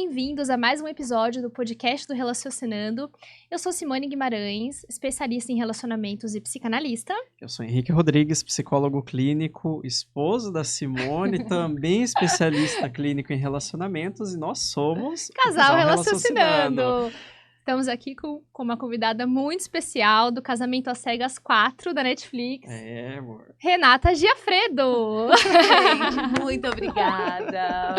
bem-vindos a mais um episódio do podcast do Relacionando. Eu sou Simone Guimarães, especialista em relacionamentos e psicanalista. Eu sou Henrique Rodrigues, psicólogo clínico, esposo da Simone, também especialista clínico em relacionamentos, e nós somos Casal Relacionando. Estamos aqui com uma convidada muito especial do Casamento às Cegas 4 da Netflix. É, amor. Renata Giafredo. Gente, muito obrigada.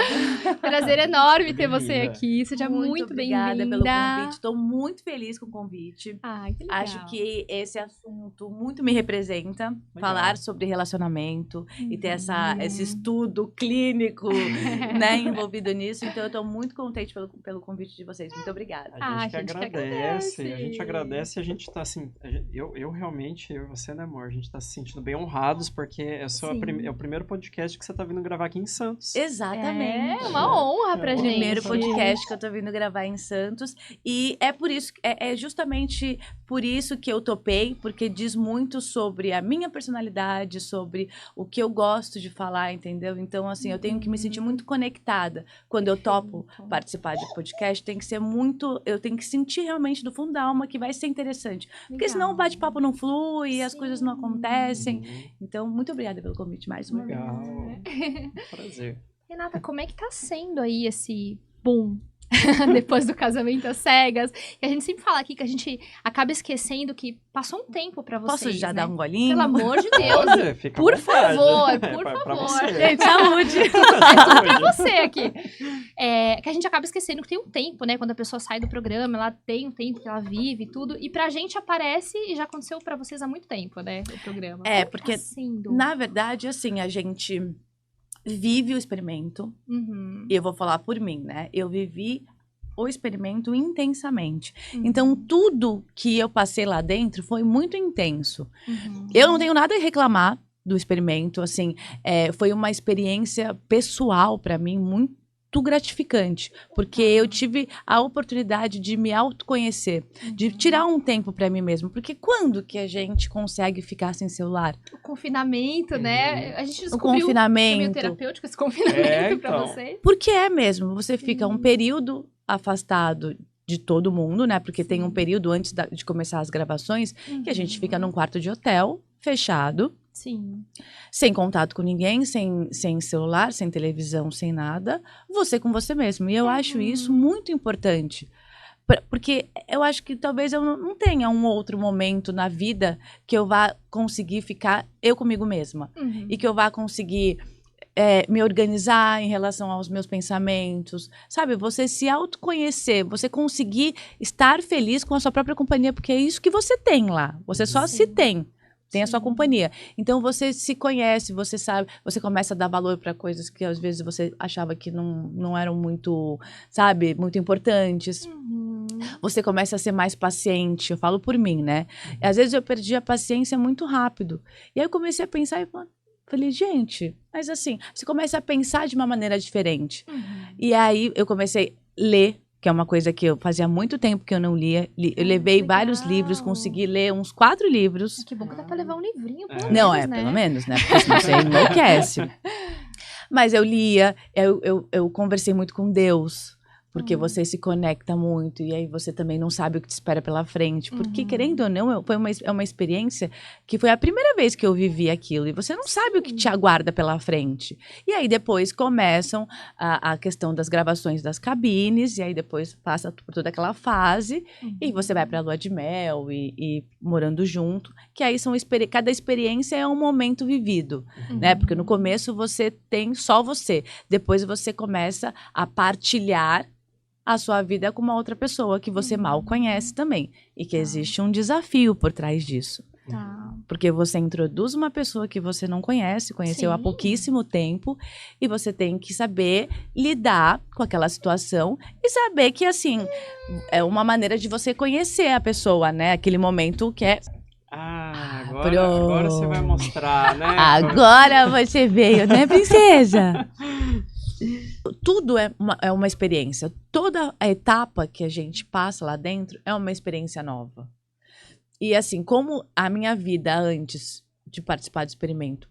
Prazer enorme ter você aqui. Seja muito obrigada bem-vinda. pelo convite. Estou muito feliz com o convite. Ai, que legal. Acho que esse assunto muito me representa. Legal. Falar sobre relacionamento e ter esse estudo clínico, né, envolvido nisso. Então, eu estou muito contente pelo convite de vocês. Muito obrigada. A gente agradece, a gente tá assim, eu realmente, eu e você, né, amor, a gente tá se sentindo bem honrados, porque é o primeiro podcast que você tá vindo gravar aqui em Santos. Exatamente. É uma honra pra gente. Primeiro podcast que eu tô vindo gravar em Santos. E é por isso, é justamente por isso que eu topei, porque diz muito sobre a minha personalidade, sobre o que eu gosto de falar, entendeu? Então, assim, eu tenho que me sentir muito conectada. Quando eu topo participar de podcast, eu tenho que sentir realmente do fundo da alma que vai ser interessante. Porque senão o bate-papo não flui, as coisas não acontecem. Então, muito obrigada pelo convite mais uma vez. Legal. Prazer. Renata, como é que tá sendo aí esse boom depois do Casamento às Cegas? E a gente sempre fala aqui que a gente acaba esquecendo que passou um tempo pra vocês, Posso já né? dar um golinho? Pelo amor de Deus. Pode, fica à Por vontade. favor, por Pra favor. você. Gente, saúde! É tudo pra você aqui. Que a gente acaba esquecendo que tem um tempo, né? Quando a pessoa sai do programa, ela tem um tempo que ela vive e tudo. E pra gente aparece, e já aconteceu pra vocês há muito tempo, né? O programa. É, Como que porque, tá sendo? na verdade, assim, a gente vive o experimento. Uhum. E eu vou falar por mim, né? Eu vivi o experimento intensamente. Uhum. Então, tudo que eu passei lá dentro foi muito intenso. Uhum. Eu não tenho nada a reclamar do experimento, assim, foi uma experiência pessoal para mim muito gratificante, porque eu tive a oportunidade de me autoconhecer, de tirar um tempo para mim mesmo, porque quando que a gente consegue ficar sem celular? O confinamento, né? A gente O descobriu que é confinamento. meio terapêutico esse confinamento pra então. vocês. Porque é mesmo, você fica um período afastado de todo mundo, né? Porque tem um período antes de começar as gravações que a gente fica num quarto de hotel, fechado, Sim. sem contato com ninguém, sem celular, sem televisão, sem nada, você com você mesmo. E eu acho isso muito importante. Porque eu acho que talvez eu não tenha um outro momento na vida que eu vá conseguir ficar eu comigo mesma. Uhum. E que eu vá conseguir me organizar em relação aos meus pensamentos, sabe? Você se autoconhecer, você conseguir estar feliz com a sua própria companhia, porque é isso que você tem lá. Você só se tem a sua companhia. Então você se conhece, você sabe, você começa a dar valor para coisas que às vezes você achava que não eram muito, sabe, muito importantes. Você começa a ser mais paciente, eu falo por mim, né? Às vezes eu perdi a paciência muito rápido. E aí eu comecei a pensar e falei, gente, mas assim, você começa a pensar de uma maneira diferente. E aí eu comecei a ler, que é uma coisa que eu fazia muito tempo que eu não lia. Eu levei vários livros, consegui ler uns 4 livros. Que bom que dá pra levar um livrinho, pelo menos, Não, né? pelo menos, né? Porque senão você enlouquece. Mas eu lia, eu conversei muito com Deus. Porque você se conecta muito e aí você também não sabe o que te espera pela frente. Porque, querendo ou não, é uma experiência que foi a primeira vez que eu vivi aquilo. E você não sabe o que te aguarda pela frente. E aí depois começam a questão das gravações das cabines. E aí depois passa por toda aquela fase. E você vai pra lua de mel e morando junto. Que aí cada experiência é um momento vivido. Né? Porque no começo você tem só você. Depois você começa a partilhar a sua vida com uma outra pessoa que você mal conhece também. E que existe um desafio por trás disso. Tá. Porque você introduz uma pessoa que você não conheceu há pouquíssimo tempo, e você tem que saber lidar com aquela situação e saber que, assim, é uma maneira de você conhecer a pessoa, né? Aquele momento que é... Agora você vai mostrar, né? Agora você veio, né, princesa? Tudo é uma experiência. Toda a etapa que a gente passa lá dentro é uma experiência nova. E assim, como a minha vida antes de participar do experimento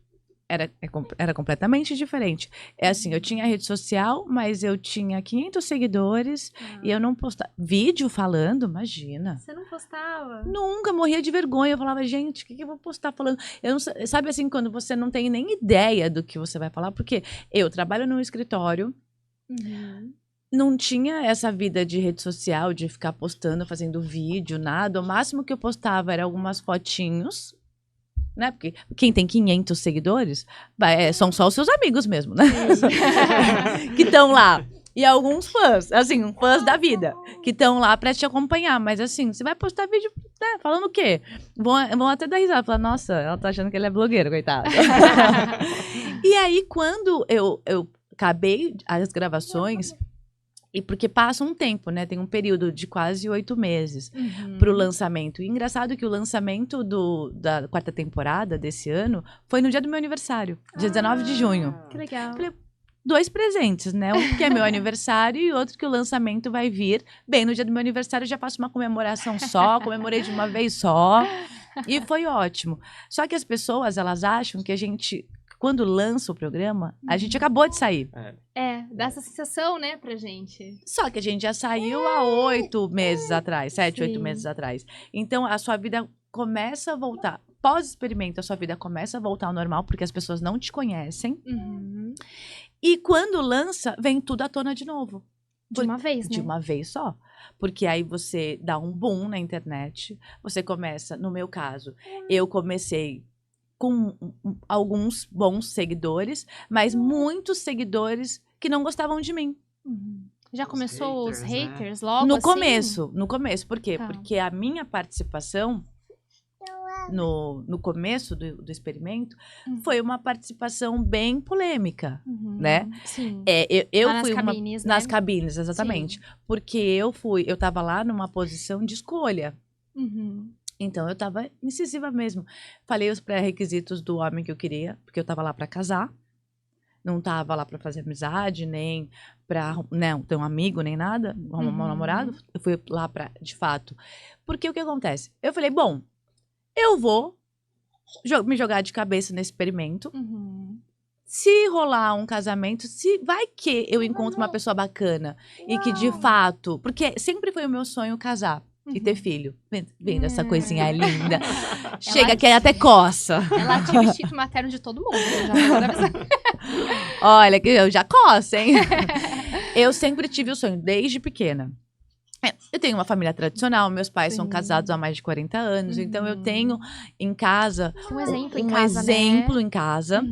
era completamente diferente. É assim, eu tinha rede social, mas eu tinha 500 seguidores e eu não postava. Vídeo falando, imagina. Você não postava? Nunca, morria de vergonha. Eu falava, gente, o que eu vou postar falando? Eu não, sabe assim, quando você não tem nem ideia do que você vai falar? Porque eu trabalho num escritório, não tinha essa vida de rede social, de ficar postando, fazendo vídeo, nada. O máximo que eu postava era algumas fotinhos, né? Porque quem tem 500 seguidores, são só os seus amigos mesmo, né? Que estão lá. E alguns fãs, assim, fãs da vida, que estão lá pra te acompanhar. Mas assim, você vai postar vídeo, né, falando o quê? Vão até dar risada, falar, nossa, ela tá achando que ele é blogueira, coitada. E aí, quando eu acabei as gravações, e porque passa um tempo, né? Tem um período de quase 8 meses pro lançamento. E engraçado que o lançamento da 4ª temporada desse ano foi no dia do meu aniversário, dia 19 de junho. Que legal. Falei, 2 presentes, né? Um que é meu aniversário e outro que o lançamento vai vir. Bem, no dia do meu aniversário eu já faço uma comemoração só, comemorei de uma vez só. E foi ótimo. Só que as pessoas, elas acham que a gente... Quando lança o programa, a gente acabou de sair. Dá essa sensação, né, pra gente. Só que a gente já saiu há 8 meses atrás, 7, 8 meses atrás. Então, a sua vida começa a voltar. Pós-experimento, a sua vida começa a voltar ao normal, porque as pessoas não te conhecem. E quando lança, vem tudo à tona de novo. De uma vez, né? De uma vez só. Porque aí você dá um boom na internet. Você começa, no meu caso, eu comecei com alguns bons seguidores, mas muitos seguidores que não gostavam de mim. Já começou os haters né? logo No assim? começo. Por quê? Tá. Porque a minha participação no começo do experimento foi uma participação bem polêmica, né? Sim. Eu Lá fui nas cabines, né? nas cabines, exatamente. Sim. Porque eu tava lá numa posição de escolha. Então, eu tava incisiva mesmo. Falei os pré-requisitos do homem que eu queria, porque eu tava lá pra casar. Não tava lá pra fazer amizade, nem pra ter um amigo, nem nada, um namorado. Eu fui lá pra, de fato. Porque o que acontece? Eu falei, bom, eu vou me jogar de cabeça nesse experimento. Se rolar um casamento, vai que eu encontro uma pessoa bacana. E que, de fato... Porque sempre foi o meu sonho casar. E ter filho. Vendo essa coisinha linda. Chega que até coça. Ela ativa o instinto materno de todo mundo. Olha, que eu já coça, hein? Eu sempre tive o sonho, desde pequena. Eu tenho uma família tradicional, meus pais são casados há mais de 40 anos. Então, eu tenho em casa... Um exemplo em um casa, exemplo né? em casa.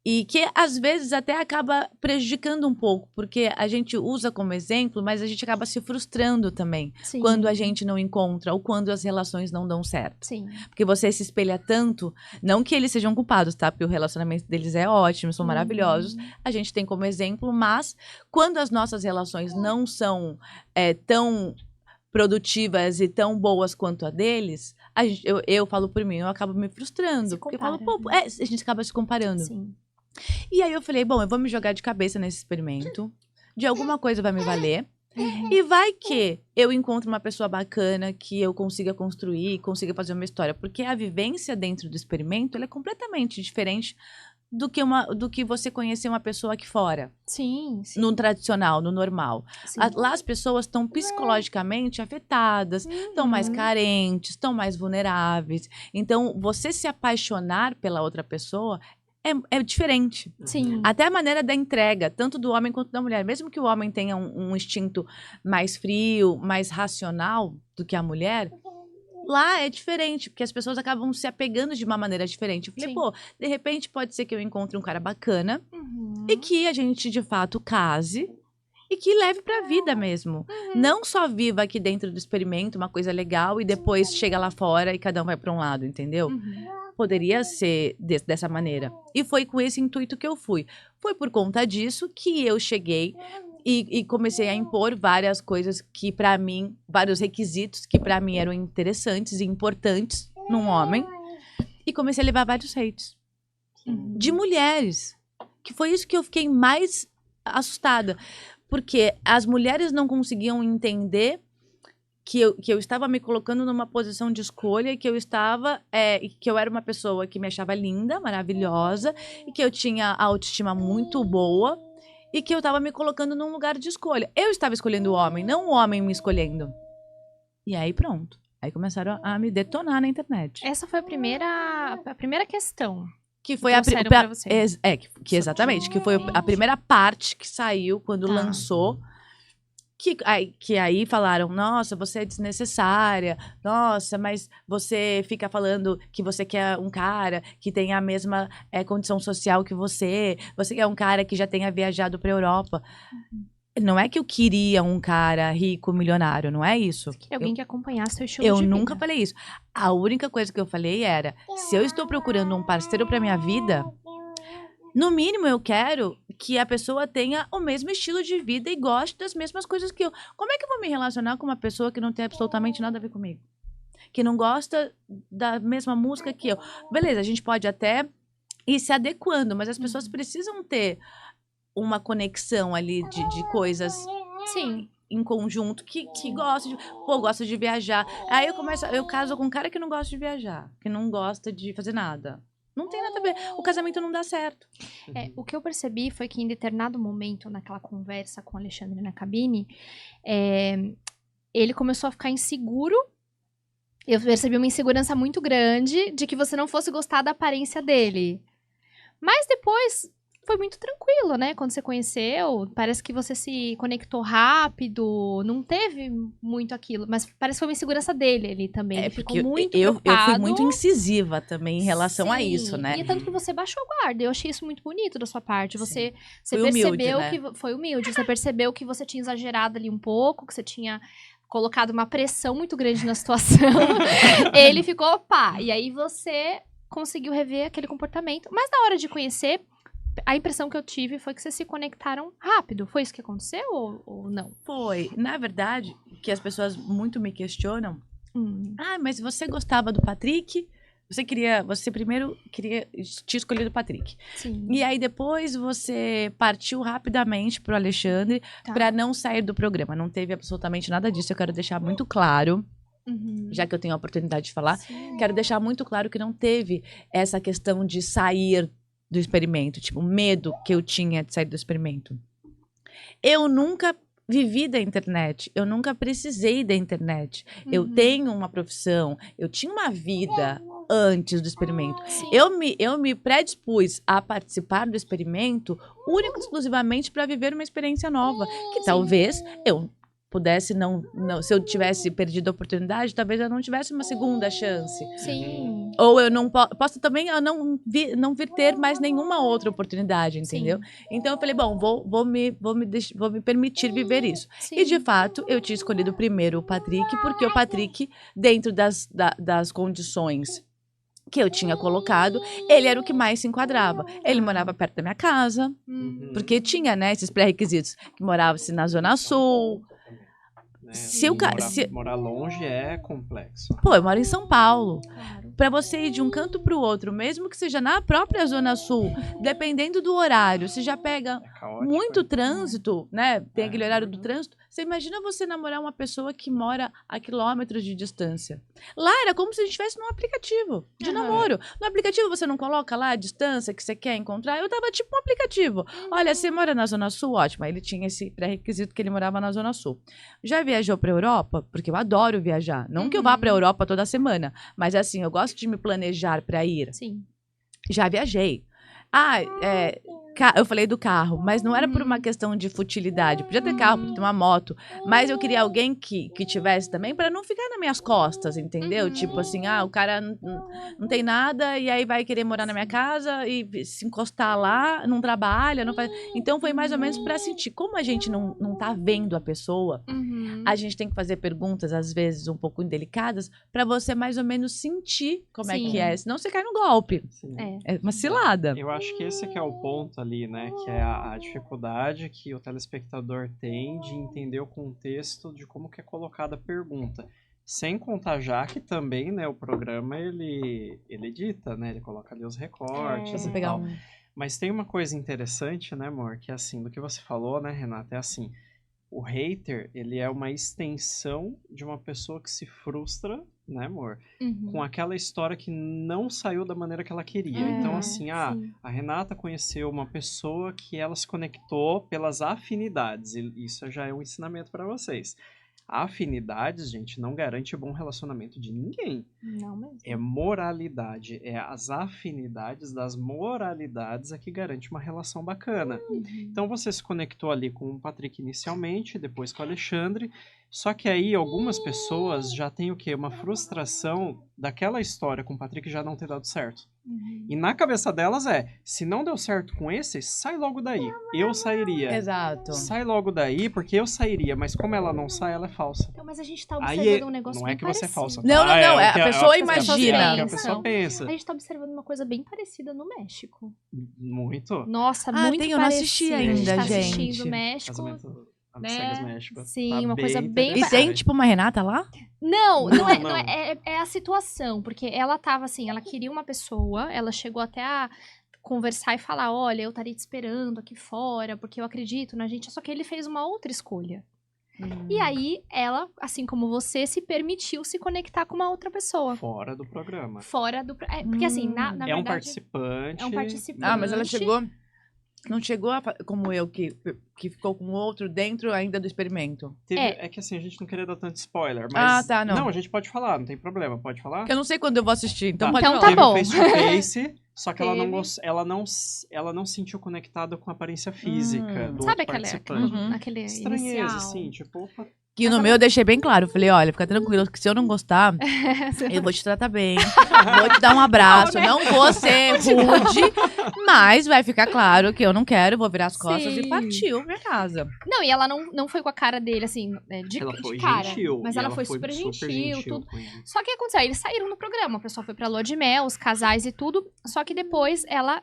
E que, às vezes, até acaba prejudicando um pouco, porque a gente usa como exemplo, mas a gente acaba se frustrando também. Sim. Quando a gente não encontra ou quando as relações não dão certo. Sim. Porque você se espelha tanto, não que eles sejam culpados, tá? Porque o relacionamento deles é ótimo, são maravilhosos. A gente tem como exemplo, mas quando as nossas relações não são tão produtivas e tão boas quanto a deles, eu falo por mim, eu acabo me frustrando. Porque eu falo, pô, a gente acaba se comparando. Sim. E aí eu falei, bom, eu vou me jogar de cabeça nesse experimento. De alguma coisa vai me valer. E vai que eu encontro uma pessoa bacana que eu consiga construir, consiga fazer uma história. Porque a vivência dentro do experimento, ela é completamente diferente do que você conhecer uma pessoa aqui fora. Sim. No tradicional, no normal. Lá as pessoas estão psicologicamente afetadas, estão mais carentes, estão mais vulneráveis. Então, você se apaixonar pela outra pessoa é diferente. Sim. Até a maneira da entrega, tanto do homem quanto da mulher. Mesmo que o homem tenha um instinto mais frio, mais racional do que a mulher, lá é diferente, porque as pessoas acabam se apegando de uma maneira diferente. Eu falei, Sim. pô, de repente pode ser que eu encontre um cara bacana e que a gente, de fato, case e que leve pra vida mesmo. Não só viva aqui dentro do experimento uma coisa legal e depois chega lá fora e cada um vai pra um lado, entendeu? Poderia ser dessa maneira. E foi com esse intuito que eu fui. Foi por conta disso que eu cheguei e comecei a impor várias coisas que pra mim, vários requisitos que pra mim eram interessantes e importantes num homem. E comecei a levar vários hates. De mulheres. Que foi isso que eu fiquei mais assustada. Porque as mulheres não conseguiam entender que eu estava me colocando numa posição de escolha, que eu era uma pessoa que me achava linda, maravilhosa, e que eu tinha a autoestima muito boa, e que eu estava me colocando num lugar de escolha. Eu estava escolhendo o homem, não o homem me escolhendo. E aí pronto. Aí começaram a me detonar na internet. Essa foi a primeira questão. Que foi pra você. Exatamente, que foi a primeira parte que saiu quando lançou. Que aí falaram, nossa, você é desnecessária, nossa, mas você fica falando que você quer um cara que tenha a mesma condição social que você quer um cara que já tenha viajado pra Europa. Não é que eu queria um cara rico, milionário, não é isso. Alguém que acompanhasse seu estilo de vida. Eu nunca falei isso. A única coisa que eu falei era, se eu estou procurando um parceiro pra minha vida, no mínimo eu quero que a pessoa tenha o mesmo estilo de vida e goste das mesmas coisas que eu. Como é que eu vou me relacionar com uma pessoa que não tem absolutamente nada a ver comigo? Que não gosta da mesma música que eu? Beleza, a gente pode até ir se adequando, mas as pessoas precisam ter uma conexão ali de coisas Sim. em conjunto que gosta de... gosta de viajar. Aí eu caso com um cara que não gosta de viajar, que não gosta de fazer nada. Não tem nada a ver. O casamento não dá certo. O que eu percebi foi que em determinado momento, naquela conversa com o Alexandre na cabine, ele começou a ficar inseguro. Eu percebi uma insegurança muito grande de que você não fosse gostar da aparência dele. Mas depois foi muito tranquilo, né? Quando você conheceu, parece que você se conectou rápido, não teve muito aquilo, mas parece que foi uma insegurança dele ali também. Ele ficou muito preocupado. Eu fui muito incisiva também em relação a isso, né? E tanto que você baixou a guarda. Eu achei isso muito bonito da sua parte. Você foi percebeu humilde, né? que foi humilde. Você percebeu que você tinha exagerado ali um pouco, que você tinha colocado uma pressão muito grande na situação. Ele ficou, pá. E aí você conseguiu rever aquele comportamento. Mas na hora de conhecer, a impressão que eu tive foi que vocês se conectaram rápido. Foi isso que aconteceu ou não? Foi. Na verdade, que as pessoas muito me questionam. Mas você gostava do Patrick? Você primeiro tinha escolhido o Patrick. Sim. E aí depois você partiu rapidamente pro Alexandre para não sair do programa. Não teve absolutamente nada disso. Eu quero deixar muito claro. Já que eu tenho a oportunidade de falar, quero deixar muito claro que não teve essa questão de sair do experimento, tipo, o medo que eu tinha de sair do experimento. Eu nunca vivi da internet, eu nunca precisei da internet. Eu tenho uma profissão, eu tinha uma vida antes do experimento. Eu me predispus a participar do experimento único e exclusivamente para viver uma experiência nova, que talvez eu pudesse não, se eu tivesse perdido a oportunidade, talvez eu não tivesse uma segunda chance. Sim. Ou eu não posso também não vir ter mais nenhuma outra oportunidade, entendeu? Sim. Então eu falei, bom, vou me permitir viver isso. Sim. E de fato, eu tinha escolhido primeiro o Patrick, porque o Patrick, dentro das condições que eu tinha colocado, ele era o que mais se enquadrava. Ele morava perto da minha casa, porque tinha, né, esses pré-requisitos, que morava-se na Zona Sul. Morar longe é complexo. Pô, eu moro em São Paulo. Claro. Pra você ir de um canto pro outro, mesmo que seja na própria Zona Sul, dependendo do horário, você já pega muito trânsito, né? Tem aquele horário do trânsito. Você imagina você namorar uma pessoa que mora a quilômetros de distância. Lá era como se a gente estivesse num aplicativo de namoro. No aplicativo você não coloca lá a distância que você quer encontrar. Eu tava tipo um aplicativo. Olha, você mora na Zona Sul? Ótimo. Aí ele tinha esse pré-requisito que ele morava na Zona Sul. Já viajou pra Europa? Porque eu adoro viajar. Não que eu vá pra Europa toda semana, mas assim, eu gosto de me planejar pra ir. Sim. Já viajei. Eu falei do carro, mas não era por uma questão de futilidade. Podia ter carro, podia ter uma moto, mas eu queria alguém que tivesse também para não ficar nas minhas costas, entendeu? Tipo assim, o cara não tem nada e aí vai querer morar na minha casa e se encostar lá, não trabalha, não faz... Então foi mais ou menos para sentir. Como a gente não tá vendo a pessoa, a gente tem que fazer perguntas, às vezes, um pouco indelicadas, para você mais ou menos sentir como é que é. Senão você cai no golpe. É uma cilada. Eu acho que esse que é o ponto ali, né? Que é a dificuldade que o telespectador tem de entender o contexto de como que é colocada a pergunta. Sem contar já que também, né, o programa, ele edita, né? Ele coloca ali os recortes e tal. Mas tem uma coisa interessante, né, amor? Que é assim, do que você falou, né, Renata? É assim, o hater, ele é uma extensão de uma pessoa que se frustra, né, amor? Com aquela história que não saiu da maneira que ela queria. Então, assim, sim. a Renata conheceu uma pessoa que ela se conectou pelas afinidades. E isso já é um ensinamento para vocês. Afinidades, gente, não garante bom relacionamento de ninguém. Não mesmo. É moralidade. É as afinidades das moralidades é que garante uma relação bacana. Então, você se conectou ali com o Patrick inicialmente, depois com o Alexandre. Só que aí, algumas pessoas já têm o quê? Uma frustração daquela história com o Patrick já não ter dado certo. E na cabeça delas se não deu certo com esse, sai logo daí. Eu sairia. Exato. Sai logo daí, porque eu sairia. Mas como ela não sai, ela é falsa. Então, mas a gente tá observando um negócio não bem é que você é parecido. falsa. Não, tá? não, a o que pessoa É imagina. o que a pessoa pensa. A gente tá observando uma coisa bem parecida no México. Muito. Nossa, muito eu não assisti parecida. ainda, A gente tá gente. assistindo o México. Casamento às né? cegas México. Sim, Tá uma coisa bem- E interessante. tem, tipo, uma Renata lá? Não Não, é a situação, porque ela tava assim, ela queria uma pessoa, ela chegou até a conversar e falar, olha, eu estaria te esperando aqui fora, porque eu acredito na gente, só que ele fez uma outra escolha. E aí, ela, assim como você, se permitiu se conectar com uma outra pessoa. Fora do programa. Fora do... porque assim, na É verdade... um participante. É um participante. Ah, mas ela chegou... Não chegou como eu, que ficou com outro dentro ainda do experimento. É que assim, a gente não queria dar tanto spoiler, mas... tá, não. Não, a gente pode falar, não tem problema. Pode falar? Eu não sei quando eu vou assistir, então Tá. pode Então falar. tá bom. Teve o face-to-face, só que Teve. ela não se sentiu conectada com a aparência física do Sabe outro aquele participante. aquele Estranheza, inicial? assim, tipo... Opa, Que no meu eu deixei bem claro. Eu falei, olha, fica tranquilo, que se eu não gostar, eu vou te tratar bem. Vou te dar um abraço. Não vou ser rude, mas vai ficar claro que eu não quero, vou virar as costas Sim. e partiu pra casa. Não, e ela não foi com a cara dele, assim, ela foi de cara. gentil. Mas e ela foi super gentil, tudo. com ele. Só que aconteceu, eles saíram no programa, o pessoal foi pra lua de mel, os casais e tudo. Só que depois ela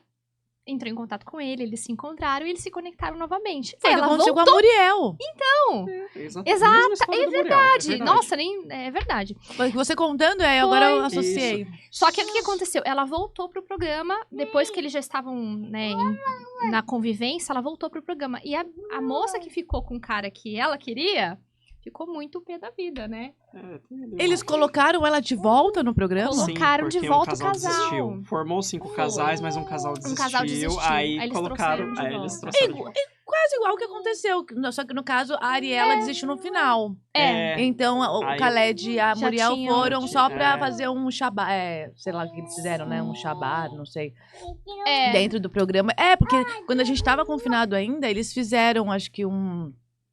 entrou em contato com ele, eles se encontraram e eles se conectaram novamente. Foi o que Ela aconteceu voltou. com a Muriel. Exato, é verdade. Nossa, é verdade. Foi você contando, agora eu associei. Só que o que aconteceu? Ela voltou pro programa, depois que eles já estavam, né, na convivência, ela voltou pro programa. E a moça que ficou com o cara que ela queria, ficou muito pé da vida, né? Eles colocaram ela de volta no programa? Colocaram de volta o casal. Desistiu. Formou 5 casais, mas um casal desistiu. casal desistiu. Aí Aí eles colocaram. trouxeram de Aí volta. eles trouxeram de volta. Quase igual o que aconteceu. Só que no caso, a Ariela desistiu no final. Então, o Aí- Khaled e a Já Muriel tinham- foram só pra É. fazer um shabá. Sei lá o que eles fizeram, né? Um shabá, não sei. É. Dentro do programa. Porque quando a gente tava confinado ainda, eles fizeram, acho que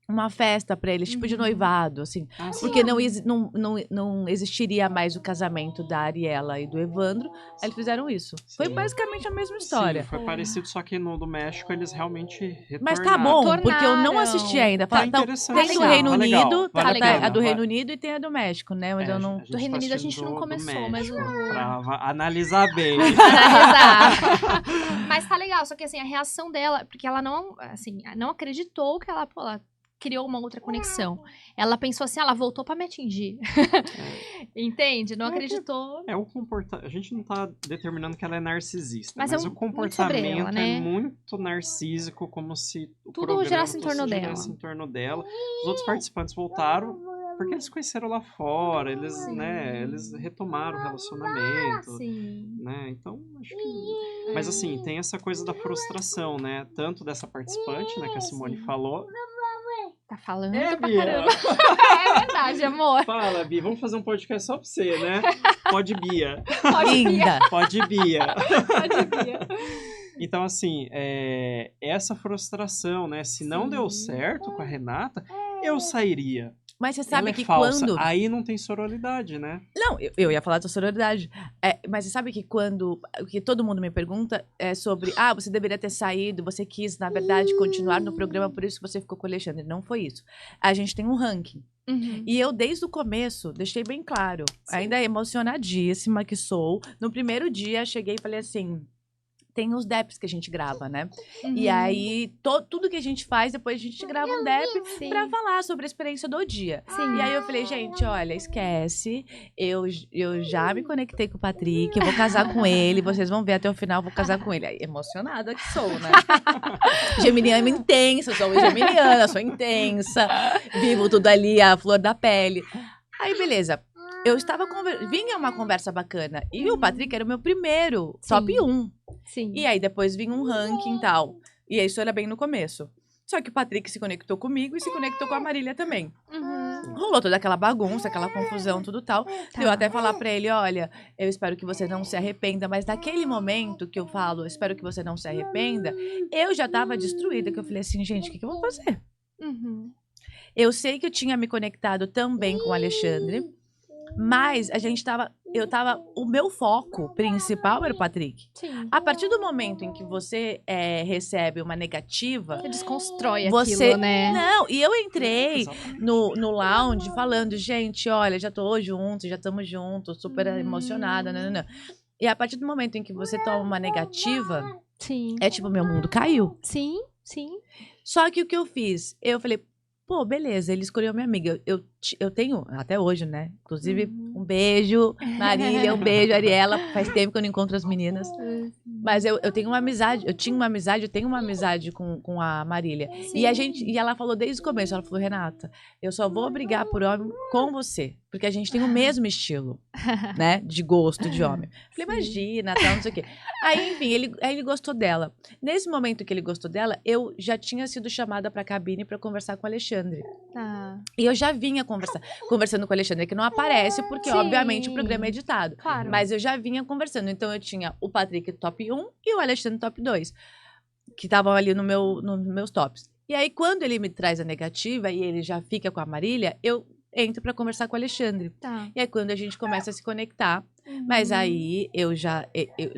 uma festa pra eles, tipo de noivado, assim. Ah, sim. Porque não existiria mais o casamento da Ariela e do Evandro. Aí eles fizeram isso. Foi Sim. basicamente a mesma história. Sim, foi parecido, só que no do México eles realmente retornaram. Mas tá bom, porque eu não Tornaram. assisti ainda. Tá Então, interessante. tem do legal, Reino tá legal, Unido, vale a tá, pena, a do vai- Reino Unido e tem a do México, né? Mas eu não. Do Reino Unido a gente assistindo não do começou, mas México, o- pra analisar bem. Analisar. Mas tá legal, só que assim, a reação dela, porque ela não, assim, não acreditou que ela criou uma outra conexão. Ela pensou assim, ela voltou pra me atingir. Entende? Não acreditou. É o comportamento. A gente não tá determinando que ela é narcisista, Mas mas, é o muito sobre comportamento ela, né? é muito narcísico, como se o Tudo programa girasse em torno todo dela. girasse em torno dela. Os outros participantes voltaram porque eles conheceram lá fora, eles, né, eles retomaram o relacionamento. Sim. Né? Então, acho que... Mas assim, tem essa coisa da frustração, né? Tanto dessa participante, né, que a Simone falou. Tá falando É, pra Bia. caramba. É verdade, amor. Fala, Bia, vamos fazer um podcast só pra você, né? Pode, Bia. Pode ir. Linda. Pode, Bia. Pode ir. Então, assim, essa frustração, né? Se não Sim. deu certo com a Renata, eu sairia. Mas você sabe Ela é que falsa. quando. Aí não tem sororidade, né? Não, eu ia falar da sororidade. Mas você sabe que quando. O que todo mundo me pergunta é sobre. Ah, você deveria ter saído, você quis, na verdade, continuar no programa, por isso você ficou com o Alexandre. Não foi isso. A gente tem um ranking. Uhum. E eu, desde o começo, deixei bem claro. Ainda emocionadíssima que sou. No primeiro dia, cheguei e falei assim. tem os DEPs que a gente grava, né? Uhum. E aí, tudo que a gente faz, depois a gente grava um DEP Sim. pra falar sobre a experiência do dia. Sim. E aí eu falei, gente, olha, esquece. Eu já me conectei com o Patrick, eu vou casar com ele, vocês vão ver até o final, eu vou casar com ele. Aí, emocionada que sou, né? Geminiana intensa, sou geminiana, sou intensa. Vivo tudo ali, a flor da pele. Aí, beleza. Eu estava vinha uma conversa bacana. E o Patrick era o meu primeiro, top 1. Sim. E aí depois vinha um ranking e tal. E isso era bem no começo. Só que o Patrick se conectou comigo e se conectou com a Marília também. Uhum. Rolou toda aquela bagunça, aquela confusão, tudo tal. Tá. Eu até falar pra ele, olha, eu espero que você não se arrependa. Mas naquele momento que eu falo, eu espero que você não se arrependa, eu já tava destruída. Que eu falei assim, gente, o que eu vou fazer? Uhum. Eu sei que eu tinha me conectado também com o Alexandre. Mas o meu foco principal era o Patrick. Sim. A partir do momento em que você recebe uma negativa, Você desconstrói você... aquilo, né? Não, e eu entrei Exatamente. no lounge falando, gente, olha, já tô junto, já estamos juntos, super emocionada, nananã. E a partir do momento em que você toma uma negativa, Sim. é tipo, meu mundo caiu. Sim, sim. Só que o que eu fiz? Eu falei, pô, beleza, ele escolheu minha amiga. Eu tenho, até hoje, né? Inclusive, um beijo, Marília, um beijo, Ariela. Faz tempo que eu não encontro as meninas. Mas eu tenho uma amizade, eu tenho uma amizade com a Marília. Sim. E ela falou desde o começo, ela falou, Renata, eu só vou brigar por homem com você. Porque a gente tem o mesmo estilo, né? De gosto de homem. Falei, imagina, tal, não sei o quê. Aí, enfim, ele gostou dela. Nesse momento que ele gostou dela, eu já tinha sido chamada pra cabine pra conversar com o Alexandre. Tá. E eu já vinha conversando com o Alexandre, que não aparece, porque, Sim. obviamente, o programa é editado. Claro. Mas eu já vinha conversando. Então, eu tinha o Patrick top 1 e o Alexandre top 2, que estavam ali nos meus tops. E aí, quando ele me traz a negativa e ele já fica com a Marília, eu entro pra conversar com o Alexandre. Tá. E aí, quando a gente começa a se conectar, mas aí eu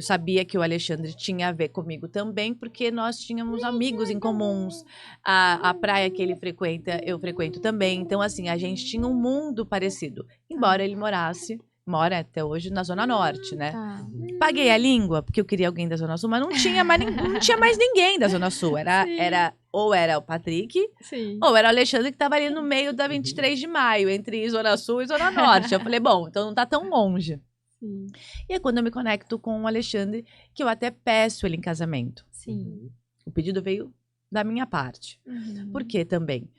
sabia que o Alexandre tinha a ver comigo também, porque nós tínhamos amigos em comuns. A praia que ele frequenta, eu frequento também. Então, assim, a gente tinha um mundo parecido. Embora ele mora até hoje na Zona Norte, né? Tá. Paguei a língua, porque eu queria alguém da Zona Sul, mas não tinha mais ninguém da Zona Sul. Ou era o Patrick, Sim. ou era o Alexandre que estava ali no meio da 23 de maio, entre Zona Sul e Zona Norte. Eu falei, bom, então não tá tão longe. Sim. E é quando eu me conecto com o Alexandre, que eu até peço ele em casamento. Sim. O pedido veio da minha parte. Uhum. Por quê também?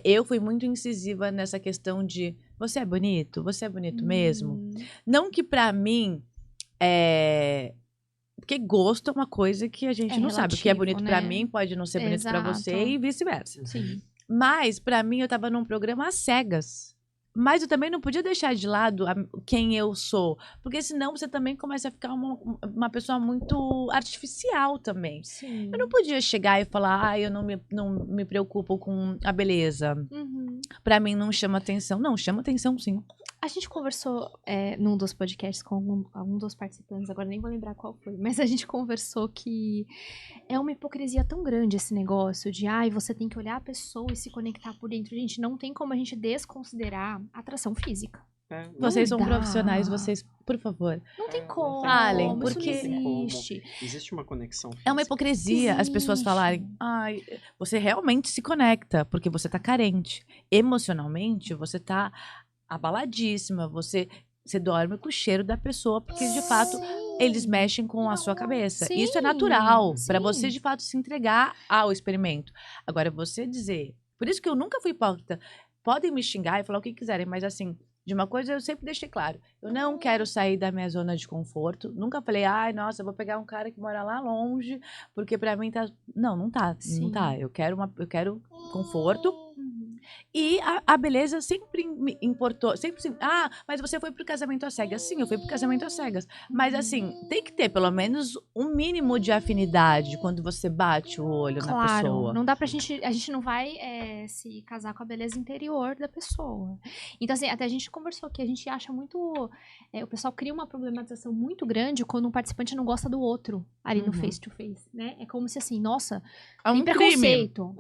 Eu fui muito incisiva nessa questão de você é bonito? Você é bonito mesmo? Não que pra mim... Porque gosto é uma coisa que a gente não sabe. O que é bonito relativo, pra né? mim pode não ser bonito pra você Exato. e vice-versa. Sim. Mas, pra mim, eu tava num programa às cegas. Mas eu também não podia deixar de lado quem eu sou. Porque senão você também começa a ficar uma pessoa muito artificial também. Sim. Eu não podia chegar e falar, eu não me preocupo com a beleza. Uhum. Pra mim não chama atenção. Não, chama atenção sim. A gente conversou num dos podcasts com algum dos participantes, agora nem vou lembrar qual foi, mas a gente conversou que é uma hipocrisia tão grande esse negócio de, você tem que olhar a pessoa e se conectar por dentro. Gente, não tem como a gente desconsiderar a atração física. Vocês são dá. profissionais, vocês, por favor. Não tem como. Falem, isso porque- não existe. Existe uma conexão física. É uma hipocrisia as pessoas Existe. falarem, você realmente se conecta, porque você tá carente. Emocionalmente, você tá abaladíssima, você dorme com o cheiro da pessoa, porque de fato eles mexem com a sua cabeça. Sim, Isso é natural, pra sim. você de fato se entregar ao experimento. Agora, você dizer... Por isso que eu nunca fui hipócrita. Podem me xingar e falar o que quiserem, mas assim, de uma coisa eu sempre deixei claro. Eu não quero sair da minha zona de conforto. Nunca falei, nossa, eu vou pegar um cara que mora lá longe, porque pra mim tá... Não tá. Sim. Não tá. Eu quero conforto. E a beleza sempre me importou. Sempre assim, mas você foi pro casamento às cegas. Sim, eu fui pro casamento às cegas. Mas assim, tem que ter pelo menos um mínimo de afinidade quando você bate o olho na Claro, pessoa. não dá pra gente... A gente não vai se casar com a beleza interior da pessoa. Então, assim, até a gente conversou que a gente acha muito... o pessoal cria uma problematização muito grande quando um participante não gosta do outro ali no Uhum. face-to-face, né? É como se assim, nossa, É um tem crime. preconceito.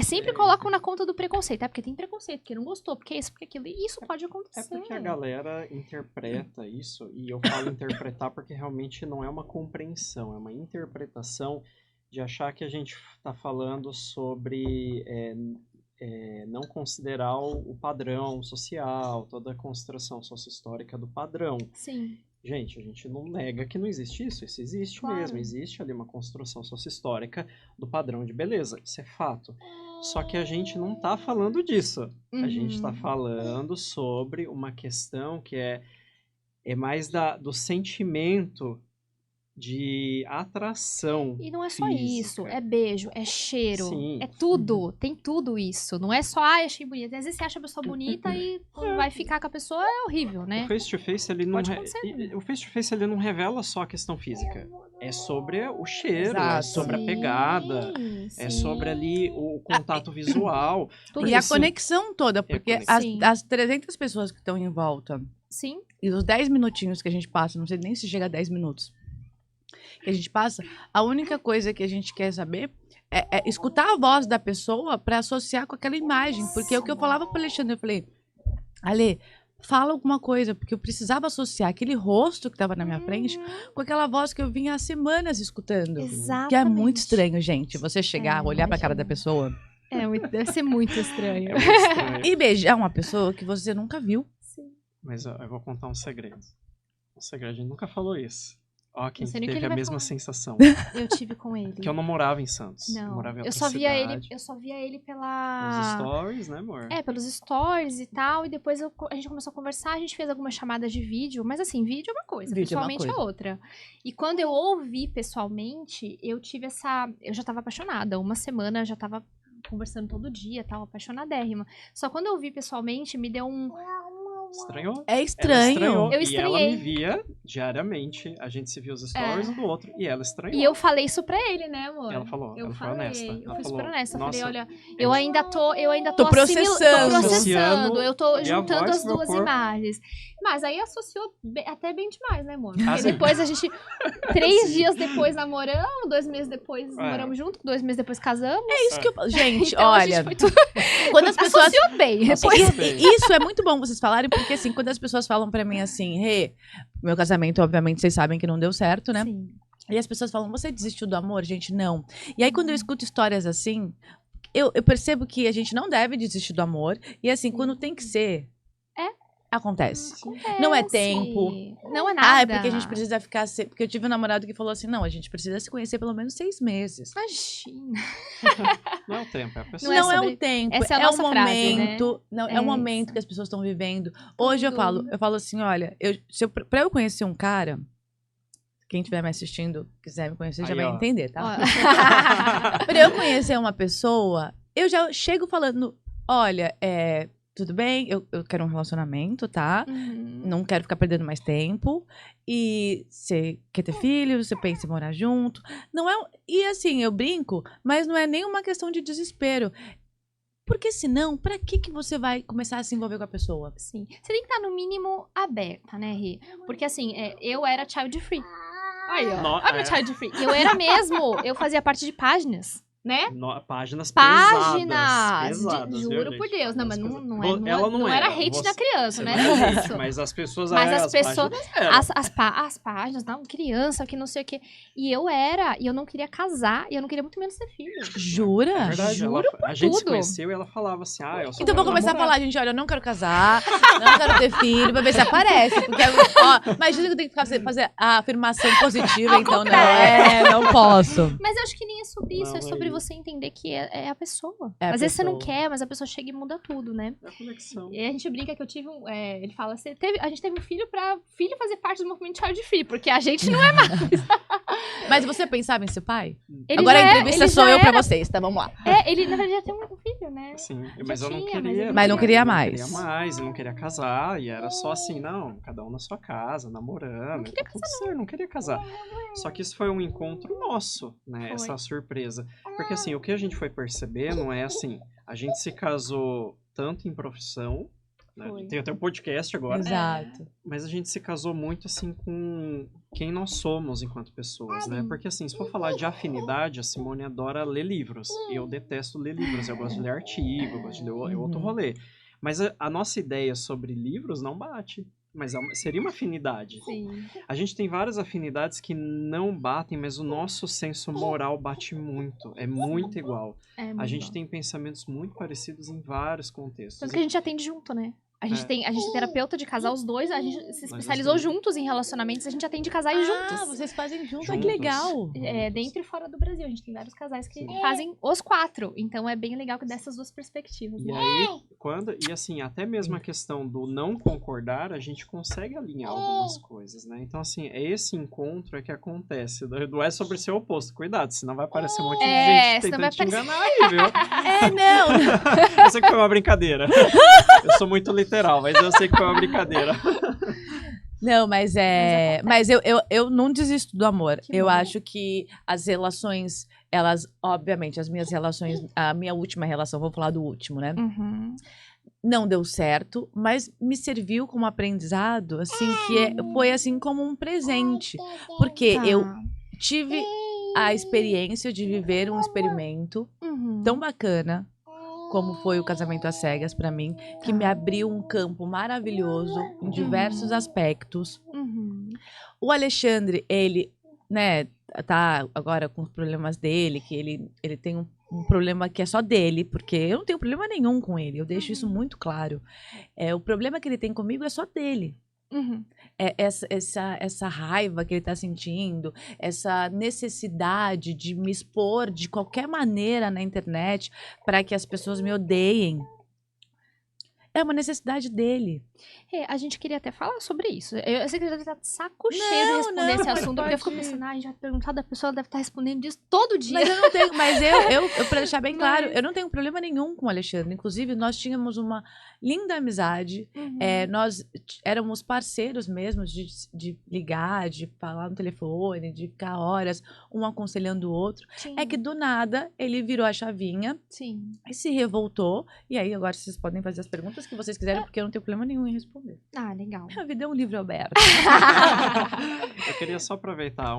Sempre colocam na conta do preconceito. É porque tem preconceito, porque não gostou, porque isso, porque aquilo. E isso pode É acontecer. porque a galera interpreta isso, e eu falo interpretar porque realmente não é uma compreensão, é uma interpretação de achar que a gente está falando sobre não considerar o padrão social, toda a construção sociohistórica do padrão. Sim. Gente, a gente não nega que não existe isso existe Claro. mesmo, existe ali uma construção sociohistórica do padrão de beleza, isso é fato. Só que a gente não está falando disso, a gente está falando sobre uma questão que é mais do sentimento de atração. E não é só física. isso, é beijo, é cheiro, Sim. é tudo, tem tudo isso. Não é só, ai, achei bonita. Às vezes você acha a pessoa bonita e quando vai ficar com a pessoa é horrível, né? O face-to-face, ele não Pode acontecer. o face-to-face, ele não revela só a questão física. É sobre o cheiro, é Exato. sobre a pegada, é sobre ali o contato visual. Tudo E a assim, conexão toda, porque conexão. Sim. as 300 pessoas que estão em volta Sim, e os 10 minutinhos que a gente passa, não sei nem se chega a 10 minutos, que a gente passa, a única coisa que a gente quer saber é escutar a voz da pessoa para associar com aquela imagem. Porque é o que eu falava pro Alexandre, eu falei, Ale, fala alguma coisa, porque eu precisava associar aquele rosto que estava na minha frente com aquela voz que eu vinha há semanas escutando. exatamente. Que é muito estranho, gente, você chegar, olhar pra cara da imagina. pessoa Deve ser muito estranho. É muito estranho. e beijar uma pessoa que você nunca viu. Sim. Mas eu vou contar um segredo. Um segredo, a gente nunca falou isso. Ó, quem sei nem o que teve ele a vai mesma falar. sensação. Eu tive com ele. Que eu não morava em Santos. Eu Não, morava em eu outra só via ele, cidade. eu só via ele Nos pela stories, né, amor? pelos stories e tal, e depois a gente começou a conversar, a gente fez algumas chamadas de vídeo, mas assim, vídeo é uma coisa, Vídeo é uma pessoalmente é coisa. outra. E quando eu ouvi pessoalmente, eu já tava apaixonada, uma semana eu já tava conversando todo dia, tal, apaixonadérrima. Só quando eu vi pessoalmente, me deu um Estranhou? É Ela estranho. estranhou. Eu E ela estranhei. me via diariamente. A gente se via os stories um do outro. E ela estranhou. E eu falei isso pra ele, né, amor? Ela falou, Eu ela foi falei, honesta. eu Ela fui falou, super honesta. Eu falei, "Nossa, olha, eu ainda tô Tô processando. tô processando, eu tô E a juntando voz as do meu duas corpo. imagens. Mas aí associou até bem demais, né, amor? Ah, Porque sim. depois a gente, 3 Sim. dias depois namoramos, 2 meses depois moramos junto, 2 meses depois casamos. É isso que eu falo. Gente, Então a olha, gente foi tudo... quando as pessoas. Associou bem. Associou bem. Isso é muito bom vocês falarem, porque assim, quando as pessoas falam pra mim assim, Rê, meu casamento, obviamente, vocês sabem que não deu certo, né? Sim. E as pessoas falam, você desistiu do amor? Gente, não. E aí, quando eu escuto histórias assim, eu percebo que a gente não deve desistir do amor. E assim, quando tem que ser, acontece. Não é tempo. Não é nada. Ah, é porque a gente precisa ficar... Porque eu tive um namorado que falou assim, não, a gente precisa se conhecer pelo menos 6 meses. Imagina. Não é o tempo, é a pessoa. Não é sobre- o tempo, Essa é a é o nossa frase, né? momento. Não, é É o momento isso. que as pessoas estão vivendo. Hoje eu Tudo. falo assim, olha, pra eu conhecer um cara, quem estiver me assistindo, quiser me conhecer, já Aí, vai ó. entender, tá? Ó. Pra eu conhecer uma pessoa, eu já chego falando, olha, tudo bem, eu quero um relacionamento, tá? Uhum. Não quero ficar perdendo mais tempo. E você quer ter filho, você pensa em morar junto. Não é. E assim, eu brinco, mas não é nenhuma questão de desespero. Porque senão, pra que você vai começar a se envolver com a pessoa? Sim. Você tem que estar, no mínimo, aberta, né, Rê? Porque, assim, eu era child free. Aí, ó. Olha meu child free. Eu era mesmo. Eu fazia parte de páginas, né? Páginas Páginas! pesadas, viu, Juro gente? por Deus. Não, mas Páginas não, pesadas. Ela não era hate Você- da criança, você né? não era Isso. hate, mas as pessoas... Mas as as pessoas- páginas eram. As páginas, não, criança, que não sei o quê. E eu não queria casar, e eu não queria muito menos ter filho. Jura? É verdade, Juro a gente se tudo. conheceu e ela falava assim, eu só Então eu vou quero começar a namorar. falar, gente, olha, eu não quero casar, não quero ter filho, pra ver se aparece. Porque, ó, imagina que eu tenho que fazer a afirmação positiva, Ao então contrário. não posso. Mas eu acho que nem é sobre isso, Não, é sobre é você entender que é a pessoa. É a Às vezes você não pessoa. quer, mas a pessoa chega e muda tudo, né? É a conexão. E a gente brinca que eu tive um. Ele fala assim: a gente teve um filho pra filho fazer parte do movimento Child Free, porque a gente não é mais. Mas você pensava em ser pai? Ele Agora já a entrevista ele sou já eu pra era- vocês, tá? Vamos lá. Ele na verdade já tem um filho, né? Sim, Já mas eu não tinha, queria. Mas não queria eu mais. Não queria mais, eu não queria casar. E era só assim, não, cada um na sua casa, namorando. Não queria casar, não queria casar. Só que isso foi um encontro nosso, né? Foi. Essa surpresa. Porque assim, o que a gente foi percebendo é assim, a gente se casou tanto em profissão, né? Foi. Tem até um podcast agora. Exato. Mas a gente se casou muito, assim, com quem nós somos enquanto pessoas, né? Porque, assim, se for falar de afinidade, a Simone adora ler livros. Eu detesto ler livros. Eu gosto de ler artigo, eu gosto de ler outro rolê. Mas a nossa ideia sobre livros não bate. Mas seria uma afinidade. Sim. A gente tem várias afinidades que não batem, mas o nosso senso moral bate muito. É muito igual. A gente tem pensamentos muito parecidos em vários contextos. Tanto que a gente atende junto, né? A gente tem terapeuta de casal, os dois, a gente se especializou juntos em relacionamentos, a gente atende casais juntos. Ah, vocês fazem juntos, que legal. Dentro e fora do Brasil, a gente tem vários casais que fazem os 4, então é bem legal que dessas duas perspectivas. E aí, assim, até mesmo a questão do não concordar, a gente consegue alinhar algumas coisas, né? Então, assim, esse encontro que acontece, não é sobre ser oposto, cuidado, senão vai aparecer um monte de gente tentando te enganar aí, viu? Não. Eu sei que foi uma brincadeira. Eu sou muito literal, mas eu sei que foi uma brincadeira. Não, mas eu não desisto do amor. Eu acho que as relações, elas, obviamente, as minhas relações, a minha última relação, vou falar do último, né? Não deu certo, mas me serviu como aprendizado, assim, foi assim como um presente. Porque eu tive a experiência de viver um experimento tão bacana, como foi o casamento às cegas pra mim, que me abriu um campo maravilhoso em diversos aspectos. O Alexandre, ele, né, tá agora com os problemas dele, que ele tem um problema que é só dele, porque eu não tenho problema nenhum com ele, eu deixo isso muito claro. O problema que ele tem comigo é só dele. Essa raiva que ele tá sentindo, essa necessidade de me expor de qualquer maneira na internet para que as pessoas me odeiem. É uma necessidade dele. A gente queria até falar sobre isso. Eu sei que ele deve estar de saco cheio de responder esse assunto, porque eu fico pensando, a gente vai perguntar da pessoa, ela deve estar respondendo disso todo dia. Mas eu não tenho, eu pra deixar bem claro, eu não tenho problema nenhum com o Alexandre. Inclusive, nós tínhamos uma linda amizade. Nós éramos parceiros mesmo de ligar, de falar no telefone, de ficar horas, um aconselhando o outro. Sim. É que do nada ele virou a chavinha e se revoltou. E aí agora vocês podem fazer as perguntas que vocês quiserem, porque eu não tenho problema nenhum em responder. Legal. A vida é um livro aberto. Eu queria só aproveitar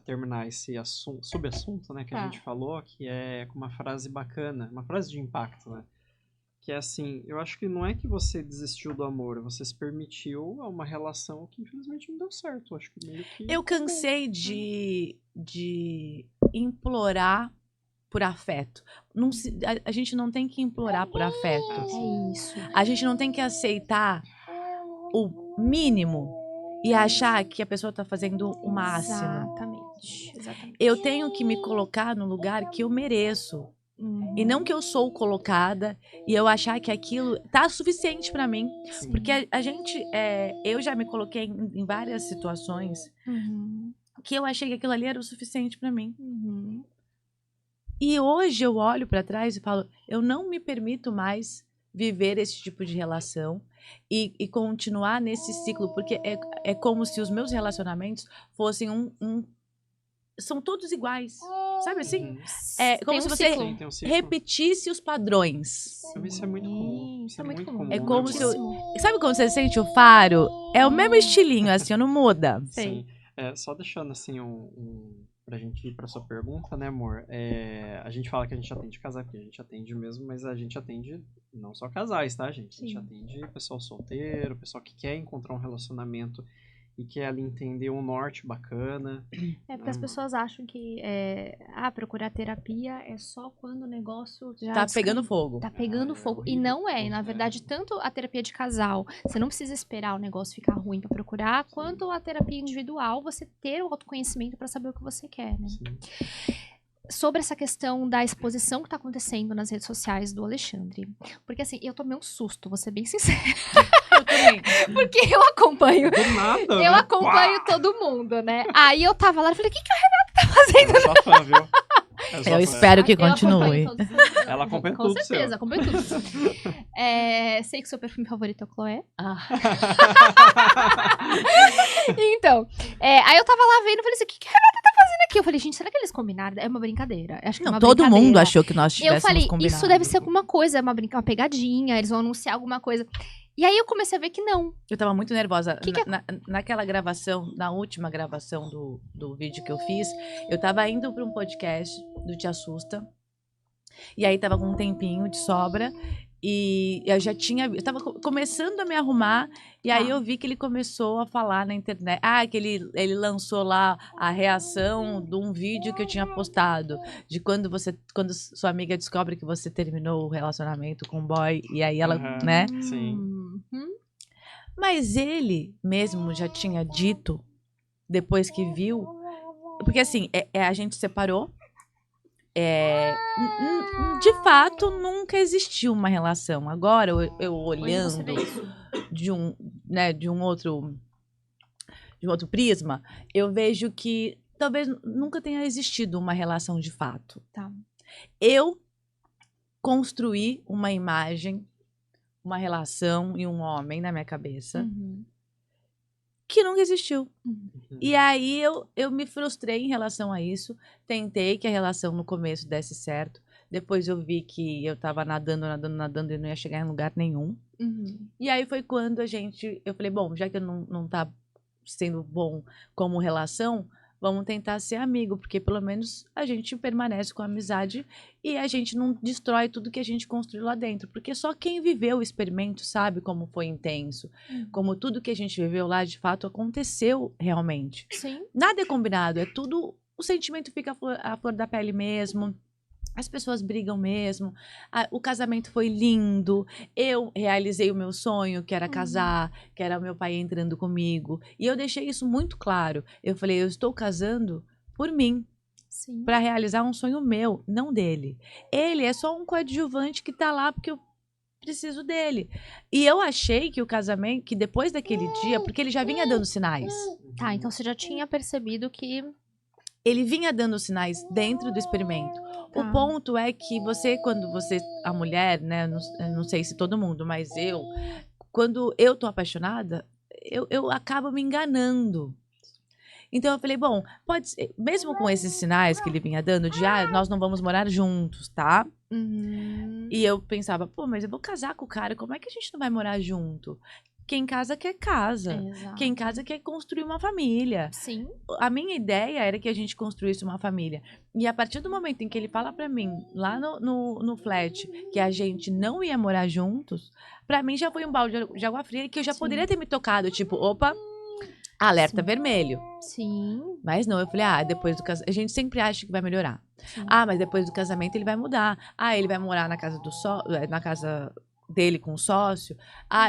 terminar esse subassunto, né, que a gente falou, que é com uma frase bacana, uma frase de impacto, né? Que é assim, eu acho que não é que você desistiu do amor, você se permitiu a uma relação que infelizmente não deu certo. Acho que meio que... Eu cansei de implorar por afeto. A gente não tem que implorar por afeto. É isso. A gente não tem que aceitar o mínimo e achar que a pessoa tá fazendo o máximo. Exatamente. Eu tenho que me colocar no lugar que eu mereço. E não que eu sou colocada e eu achar que aquilo tá suficiente pra mim. Sim. Porque a gente, eu já me coloquei em várias situações que eu achei que aquilo ali era o suficiente pra mim. E hoje eu olho pra trás e falo, eu não me permito mais viver esse tipo de relação e continuar nesse ciclo, porque é como se os meus relacionamentos fossem são todos iguais, sabe assim? É como se você repetisse os padrões. Isso é muito comum. Isso é muito comum. É como se sabe quando você sente o faro? É o mesmo estilinho, assim, não muda. Sim. Só deixando assim pra gente ir pra sua pergunta, né, amor? A gente fala que a gente atende casais, porque a gente atende mesmo, mas a gente atende não só casais, tá, gente? A gente atende pessoal solteiro, pessoal que quer encontrar um relacionamento e quer ali entender um norte bacana. Porque as pessoas acham que procurar terapia é só quando o negócio já... Tá pegando fogo. Tá pegando fogo. E não é. Na verdade, tanto a terapia de casal, você não precisa esperar o negócio ficar ruim pra procurar, quanto a terapia individual, você ter o autoconhecimento pra saber o que você quer, né? Sobre essa questão da exposição que tá acontecendo nas redes sociais do Alexandre. Porque assim, eu tomei um susto, vou ser bem sincera. Eu também. Porque eu acompanho. Do nada, eu acompanho todo mundo, né? Aí eu tava lá e falei, o que a Renata tá fazendo? Eu sou fã, viu? Eu espero que continue. Ela acompanha com tudo. Com certeza, acompanha tudo. Sei que seu perfume favorito é o Chloé. Então, aí eu tava lá vendo e falei assim, o que a Renata tá fazendo aqui? Eu falei, gente, será que eles combinaram? É uma brincadeira. Acho que não, é uma todo brincadeira. mundo achou que nós tivéssemos combinado. Eu falei, combinado. isso deve ser alguma coisa, uma pegadinha, eles vão anunciar alguma coisa. E aí eu comecei a ver que não. Eu tava muito nervosa. Que Naquela gravação, na última gravação do vídeo que eu fiz, eu tava indo pra um podcast do Te Assusta. E aí tava com um tempinho de sobra. E eu tava começando a me arrumar. E aí eu vi que ele começou a falar na internet. Que ele lançou lá a reação de um vídeo que eu tinha postado. De quando sua amiga descobre que você terminou o relacionamento com o boy. E aí ela, né? Sim. Mas ele mesmo já tinha dito, depois que viu... Porque assim, a gente separou. De fato, nunca existiu uma relação. Agora, eu olhando de um outro prisma, eu vejo que talvez nunca tenha existido uma relação de fato. Tá. Eu construí uma imagem, uma relação e um homem na minha cabeça que nunca existiu. E aí eu me frustrei em relação a isso. Tentei que a relação no começo desse certo. Depois eu vi que eu tava nadando e não ia chegar em lugar nenhum. E aí foi quando eu falei, bom, já que não tá sendo bom como relação, vamos tentar ser amigo, porque pelo menos a gente permanece com a amizade e a gente não destrói tudo que a gente construiu lá dentro. Porque só quem viveu o experimento sabe como foi intenso. Como tudo que a gente viveu lá, de fato, aconteceu realmente. Sim. Nada é combinado, é tudo... O sentimento fica à flor da pele mesmo. As pessoas brigam mesmo. O casamento foi lindo. Eu realizei o meu sonho, que era casar, que era o meu pai entrando comigo. E eu deixei isso muito claro. Eu falei, eu estou casando por mim. Para realizar um sonho meu, não dele. Ele é só um coadjuvante que tá lá porque eu preciso dele. E eu achei que o casamento, que depois daquele dia, porque ele já vinha dando sinais. Tá, então você já tinha percebido que... Ele vinha dando sinais dentro do experimento. Tá. O ponto é que a mulher, né, não sei se todo mundo, mas quando eu tô apaixonada, eu acabo me enganando. Então eu falei, bom, pode ser, mesmo com esses sinais que ele vinha dando de, nós não vamos morar juntos, tá? E eu pensava, pô, mas eu vou casar com o cara, como é que a gente não vai morar junto? Quem casa quer casa. Exato. Quem casa quer construir uma família. Sim. A minha ideia era que a gente construísse uma família. E a partir do momento em que ele fala pra mim, lá no flat, que a gente não ia morar juntos, pra mim já foi um balde de água fria que eu já poderia ter me tocado. Tipo, opa, alerta vermelho. Sim. Mas não, eu falei, depois do casamento, a gente sempre acha que vai melhorar. Sim. Mas depois do casamento ele vai mudar. Ele vai morar na casa na casa dele com o sócio.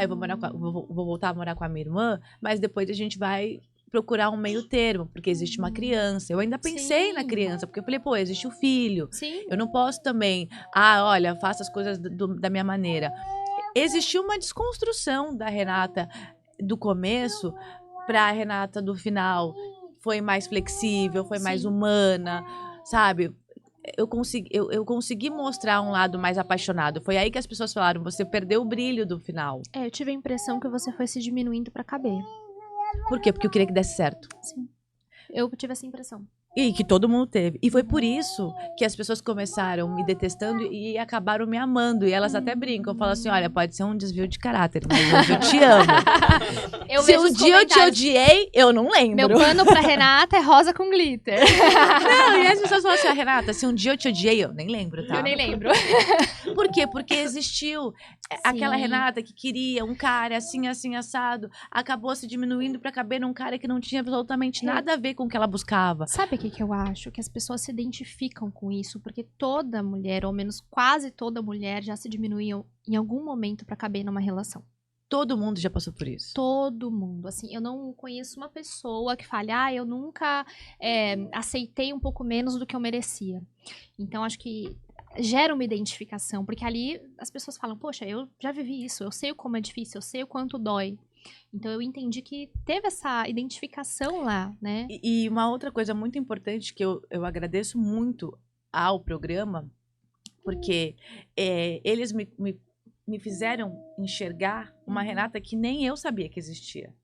Eu vou voltar a morar com a minha irmã, mas depois a gente vai procurar um meio termo, porque existe uma criança. Eu ainda pensei na criança, porque eu falei, pô, existe o filho. Sim. Eu não posso também, olha, faça as coisas da minha maneira. Existiu uma desconstrução da Renata do começo para a Renata do final. Foi mais flexível, foi mais humana, sabe? Eu consegui mostrar um lado mais apaixonado. Foi aí que as pessoas falaram, você perdeu o brilho do final. Eu tive a impressão que você foi se diminuindo pra caber. Por quê? Porque eu queria que desse certo. Sim. Eu tive essa impressão. E que todo mundo teve. E foi por isso que as pessoas começaram me detestando e acabaram me amando. E elas até brincam. Falam assim, olha, pode ser um desvio de caráter, mas hoje eu te amo. Se um dia eu te odiei, eu não lembro. Meu pano pra Renata é rosa com glitter. Não, e as pessoas falam assim, Renata, se um dia eu te odiei, eu nem lembro, tá? Eu nem lembro. Por quê? Porque existiu aquela Renata que queria um cara assim, assim, assado. Acabou se diminuindo pra caber num cara que não tinha absolutamente nada a ver com o que ela buscava. Sabe o que eu acho? Que as pessoas se identificam com isso, porque toda mulher, ou menos quase toda mulher, já se diminuiu em algum momento pra caber numa relação. Todo mundo já passou por isso. Todo mundo. Assim, eu não conheço uma pessoa que fale, eu nunca aceitei um pouco menos do que eu merecia. Então, acho que gera uma identificação, porque ali as pessoas falam, poxa, eu já vivi isso, eu sei como é difícil, eu sei o quanto dói. Então, eu entendi que teve essa identificação lá, né? E uma outra coisa muito importante que eu agradeço muito ao programa, porque eles me fizeram enxergar uma Renata que nem eu sabia que existia.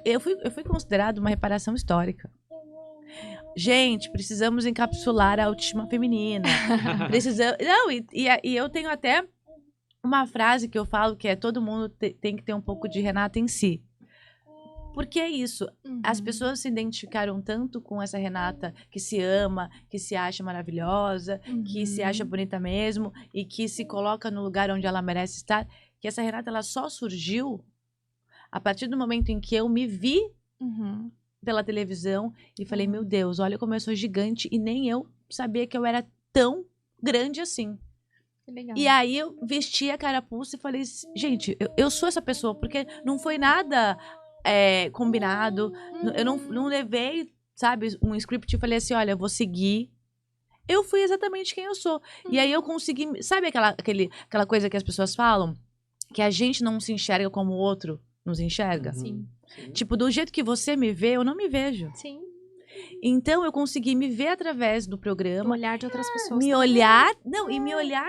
Eu fui considerada uma reparação histórica. Gente, precisamos encapsular a autoestima feminina. E eu tenho até uma frase que eu falo que é todo mundo tem que ter um pouco de Renata em si. Porque é isso, as pessoas se identificaram tanto com essa Renata que se ama, que se acha maravilhosa, que se acha bonita mesmo e que se coloca no lugar onde ela merece estar, que essa Renata ela só surgiu a partir do momento em que eu me vi pela televisão e falei, meu Deus, olha como eu sou gigante e nem eu sabia que eu era tão grande assim. Legal. E aí eu vesti a carapuça e falei, gente, eu sou essa pessoa, porque não foi nada combinado, eu não levei, sabe, um script e falei assim, olha, eu vou seguir. Eu fui exatamente quem eu sou. E aí eu consegui, sabe aquela coisa que as pessoas falam? Que a gente não se enxerga como o outro nos enxerga? Sim. Tipo, do jeito que você me vê, eu não me vejo. Sim. Então eu consegui me ver através do programa, olhar de outras pessoas. me olhar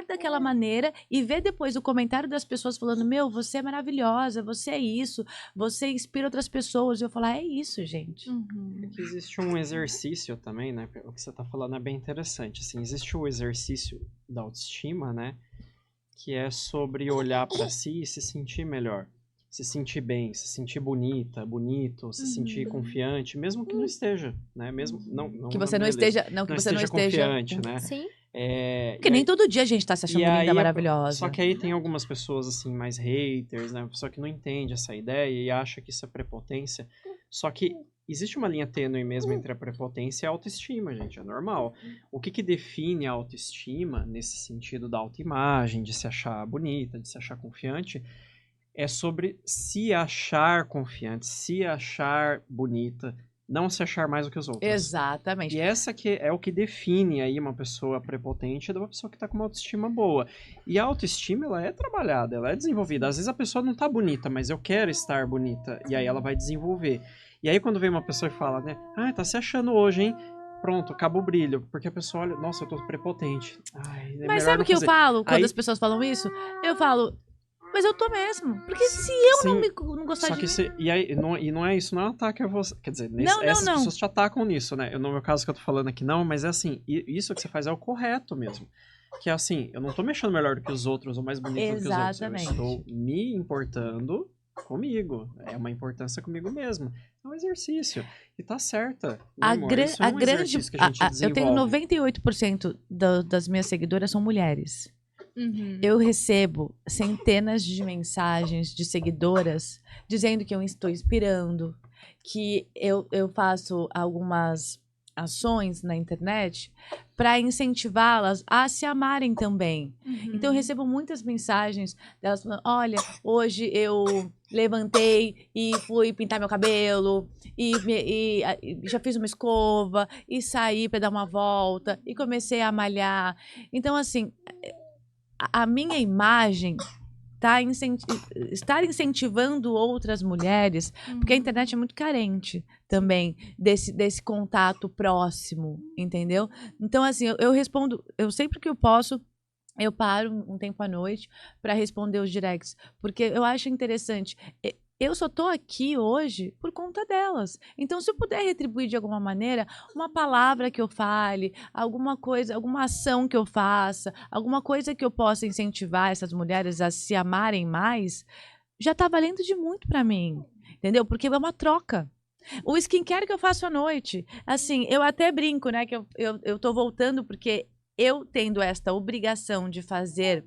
daquela maneira e ver depois o comentário das pessoas falando, meu, você é maravilhosa, você é isso, você inspira outras pessoas. E eu falar, é isso, gente. Aqui existe um exercício também, né? O que você tá falando é bem interessante. Assim, existe o exercício da autoestima, né? Que é sobre olhar para si e se sentir melhor. Se sentir bem, se sentir bonita, bonito, se sentir confiante, mesmo que não esteja, né? Mesmo não que você não esteja, que você não esteja confiante, né? Sim. Porque nem todo dia a gente tá se achando linda, maravilhosa. Só que aí tem algumas pessoas assim mais haters, né? Uma pessoa que não entende essa ideia e acha que isso é prepotência. Só que existe uma linha tênue mesmo entre a prepotência e a autoestima, gente, é normal. O que define a autoestima nesse sentido da autoimagem, de se achar bonita, de se achar confiante, é sobre se achar confiante, se achar bonita, não se achar mais do que os outros. Exatamente. E essa que é o que define aí uma pessoa prepotente de uma pessoa que tá com uma autoestima boa. E a autoestima, ela é trabalhada, ela é desenvolvida. Às vezes a pessoa não tá bonita, mas eu quero estar bonita. E aí ela vai desenvolver. E aí quando vem uma pessoa e fala, né, tá se achando hoje, hein? Pronto, acaba o brilho. Porque a pessoa olha, nossa, eu tô prepotente. Mas sabe o que eu falo quando as pessoas falam isso? Eu falo, mas eu tô mesmo. Porque se eu não gostar de mim... E não é isso, não é um ataque a você. Quer dizer, essas pessoas te atacam nisso, né? No meu caso que eu tô falando aqui, não, mas é assim, isso que você faz é o correto mesmo. Que é assim, eu não tô me achando melhor do que os outros ou mais bonito do que os outros. Eu estou me importando comigo. É uma importância comigo mesmo. É um exercício. E tá certa. Isso é um exercício que a gente desenvolve. Eu tenho 98% das minhas seguidoras são mulheres. Eu recebo centenas de mensagens de seguidoras dizendo que eu estou inspirando, que eu faço algumas ações na internet para incentivá-las a se amarem também. Então eu recebo muitas mensagens delas falando, olha, hoje eu levantei e fui pintar meu cabelo e já fiz uma escova e saí para dar uma volta e comecei a malhar. Então assim, a minha imagem estar incentivando outras mulheres, porque a internet é muito carente também desse contato próximo, entendeu? Então, assim, eu respondo, eu sempre que eu posso, eu paro um tempo à noite para responder os directs, porque eu acho interessante. Eu só tô aqui hoje por conta delas. Então, se eu puder retribuir de alguma maneira, uma palavra que eu fale, alguma coisa, alguma ação que eu faça, alguma coisa que eu possa incentivar essas mulheres a se amarem mais, já tá valendo de muito para mim, entendeu? Porque é uma troca. O skincare que eu faço à noite, assim, eu até brinco, né, que eu tô voltando porque eu tendo esta obrigação de fazer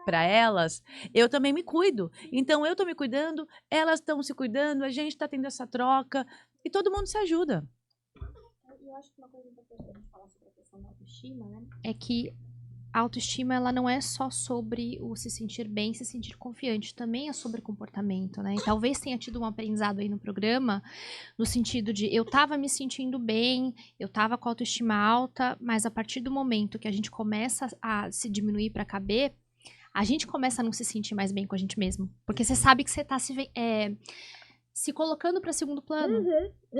para elas, eu também me cuido. Então, eu tô me cuidando, elas estão se cuidando, a gente tá tendo essa troca e todo mundo se ajuda. Eu acho que uma coisa importante pra gente falar sobre a questão da autoestima, né? É que a autoestima, ela não é só sobre o se sentir bem, se sentir confiante, também é sobre comportamento, né? E talvez tenha tido um aprendizado aí no programa, no sentido de eu tava me sentindo bem, eu tava com a autoestima alta, mas a partir do momento que a gente começa a se diminuir para caber, a gente começa a não se sentir mais bem com a gente mesmo. Porque você sabe que você tá se colocando para segundo plano.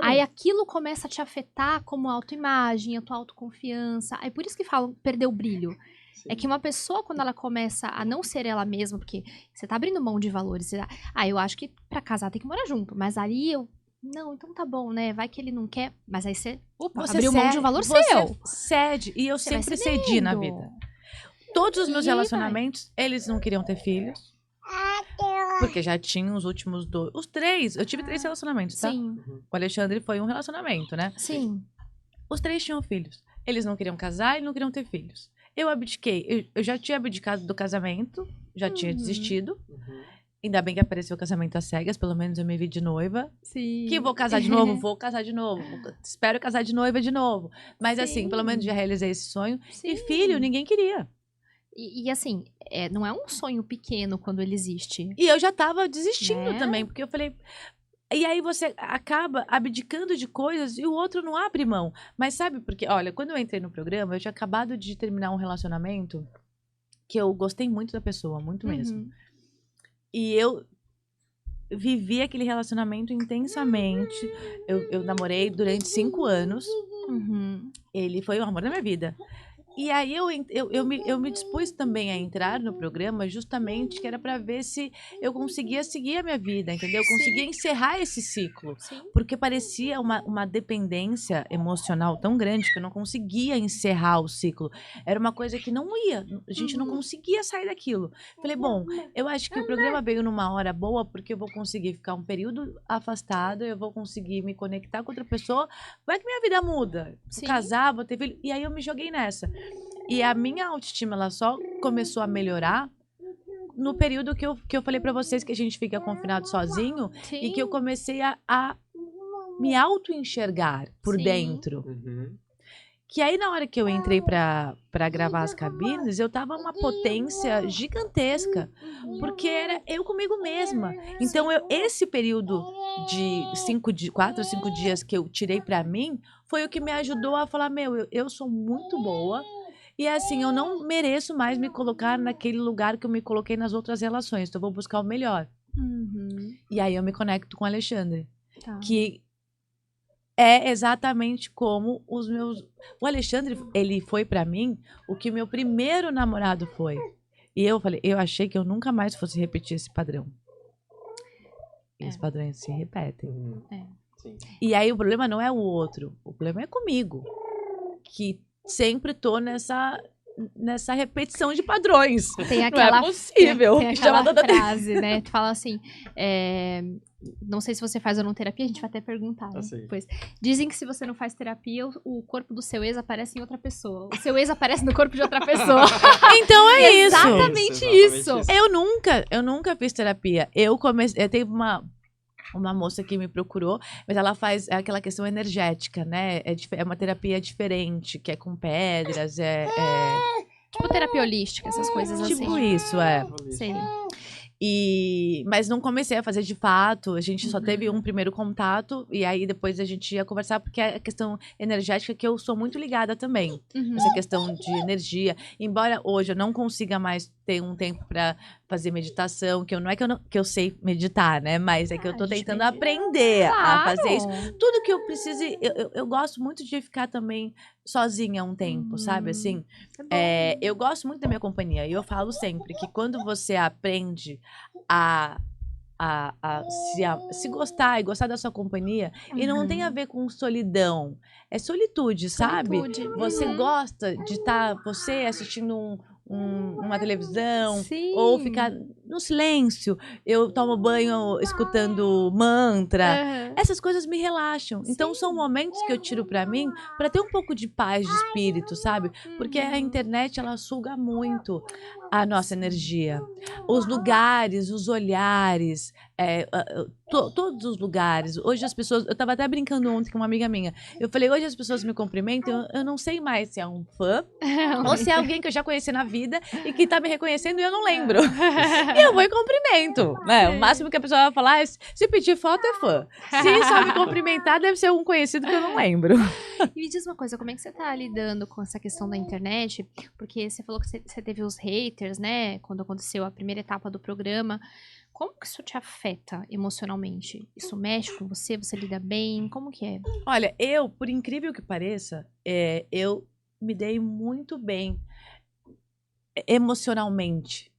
Aí aquilo começa a te afetar como a autoimagem, a tua autoconfiança. Aí por isso que falam perder o brilho. Sim. É que uma pessoa, quando ela começa a não ser ela mesma, porque você tá abrindo mão de valores. Eu acho que para casar tem que morar junto. Mas ali não, então tá bom, né? Vai que ele não quer. Mas aí você abriu mão de um valor seu. Cede. E eu sempre cedi na vida. Todos os meus E aí vai. relacionamentos, eles não queriam ter filhos. Porque já tinham os últimos 2. Os 3. Eu tive 3 relacionamentos, tá? Sim, O Alexandre foi um relacionamento, né? sim. Os 3 tinham filhos. Eles não queriam casar e não queriam ter filhos. Eu abdiquei. Eu já tinha abdicado do casamento. Já tinha desistido. Ainda bem que apareceu o casamento às cegas. Pelo menos eu me vi de noiva. Sim. Que vou casar de novo? Vou casar de novo. Espero casar de noiva de novo. Mas assim, Sim. pelo menos já realizei esse sonho. Sim. E filho, ninguém queria. E assim, não é um sonho pequeno quando ele existe. E eu já tava desistindo Né? também. Porque eu falei... E aí você acaba abdicando de coisas e o outro não abre mão. Mas sabe por quê? Olha, quando eu entrei no programa, eu tinha acabado de terminar um relacionamento que eu gostei muito da pessoa, muito mesmo. Uhum. E eu vivi aquele relacionamento intensamente. Eu namorei durante 5 anos. Uhum. Ele foi o amor da minha vida. E aí eu me dispus também a entrar no programa justamente que era para ver se eu conseguia seguir a minha vida, entendeu? Eu Sim. conseguia encerrar esse ciclo. Sim. Porque parecia uma dependência emocional tão grande que eu não conseguia encerrar o ciclo. Era uma coisa que não ia, a gente não conseguia sair daquilo. Falei, bom, eu acho que o programa veio numa hora boa porque eu vou conseguir ficar um período afastado, eu vou conseguir me conectar com outra pessoa, vai que minha vida muda. Vou Sim. casar, vou ter filho. E aí eu me joguei nessa. E a minha autoestima, ela só começou a melhorar no período que eu falei pra vocês que a gente fica confinado sozinho Sim. e que eu comecei a me auto-enxergar por Sim. dentro. Que aí, na hora que eu entrei pra gravar as cabines, eu tava uma potência gigantesca. Porque era eu comigo mesma. Então, esse período de 4 ou 5 dias que eu tirei pra mim, foi o que me ajudou a falar, eu sou muito boa. E assim, eu não mereço mais me colocar naquele lugar que eu me coloquei nas outras relações. Então, eu vou buscar o melhor. Uhum. E aí, eu me conecto com o Alexandre. Tá. Que é exatamente como os meus... O Alexandre, ele foi pra mim o que meu primeiro namorado foi. E eu falei, eu achei que eu nunca mais fosse repetir esse padrão. E os padrões se repetem. Sim. E aí o problema não é o outro, o problema é comigo. Que sempre tô nessa repetição de padrões. Tem Não aquela, é possível. Tem Chama aquela toda- frase, né? Tu fala assim, não sei se você faz ou não terapia, a gente vai até perguntar, né? Assim. Depois. Dizem que se você não faz terapia, o corpo do seu ex aparece em outra pessoa. O seu ex aparece no corpo de outra pessoa. Então é isso. Exatamente isso. Eu nunca fiz terapia. Eu teve uma moça que me procurou, mas ela faz aquela questão energética, né? É uma terapia diferente, que é com pedras, Tipo terapia holística, essas coisas assim. tipo isso, Sei. Mas não comecei a fazer de fato, a gente só teve um primeiro contato, e aí depois a gente ia conversar, porque é a questão energética que eu sou muito ligada também. Uhum. Essa questão de energia. Embora hoje eu não consiga mais ter um tempo pra fazer meditação, que eu sei meditar, né? Mas é que eu tô a gente tentando medita. aprender a fazer isso. Claro. Tudo que eu precise, eu gosto muito de ficar também sozinha um tempo, sabe? Assim, É bom. eu gosto muito da minha companhia. E eu falo sempre que quando você aprende a se gostar e gostar da sua companhia, e não tem a ver com solidão, é solitude, sabe? Solitude. Você gosta de estar você assistindo uma televisão, Sim. ou ficar no silêncio. Eu tomo banho escutando mantra. Aham. Essas coisas me relaxam. Então são momentos que eu tiro pra mim pra ter um pouco de paz de espírito, sabe? Porque a internet ela suga muito a nossa energia. Os lugares, os olhares, todos os lugares. Hoje as pessoas, eu tava até brincando ontem com uma amiga minha. Eu falei, hoje as pessoas me cumprimentam, eu não sei mais se é um fã ou se é alguém que eu já conheci na vida e que tá me reconhecendo e eu não lembro. E eu vou em cumprimento, né? O máximo que a pessoa vai falar é, se pedir foto é fã. Se só me cumprimentar, deve ser um conhecido que eu não lembro. E me diz uma coisa, como é que você tá lidando com essa questão da internet? Porque você falou que você teve os haters, né? Quando aconteceu a primeira etapa do programa. Como que isso te afeta emocionalmente? Isso mexe com você? Você lida bem? Como que é? Olha, eu, por incrível que pareça, eu me dei muito bem emocionalmente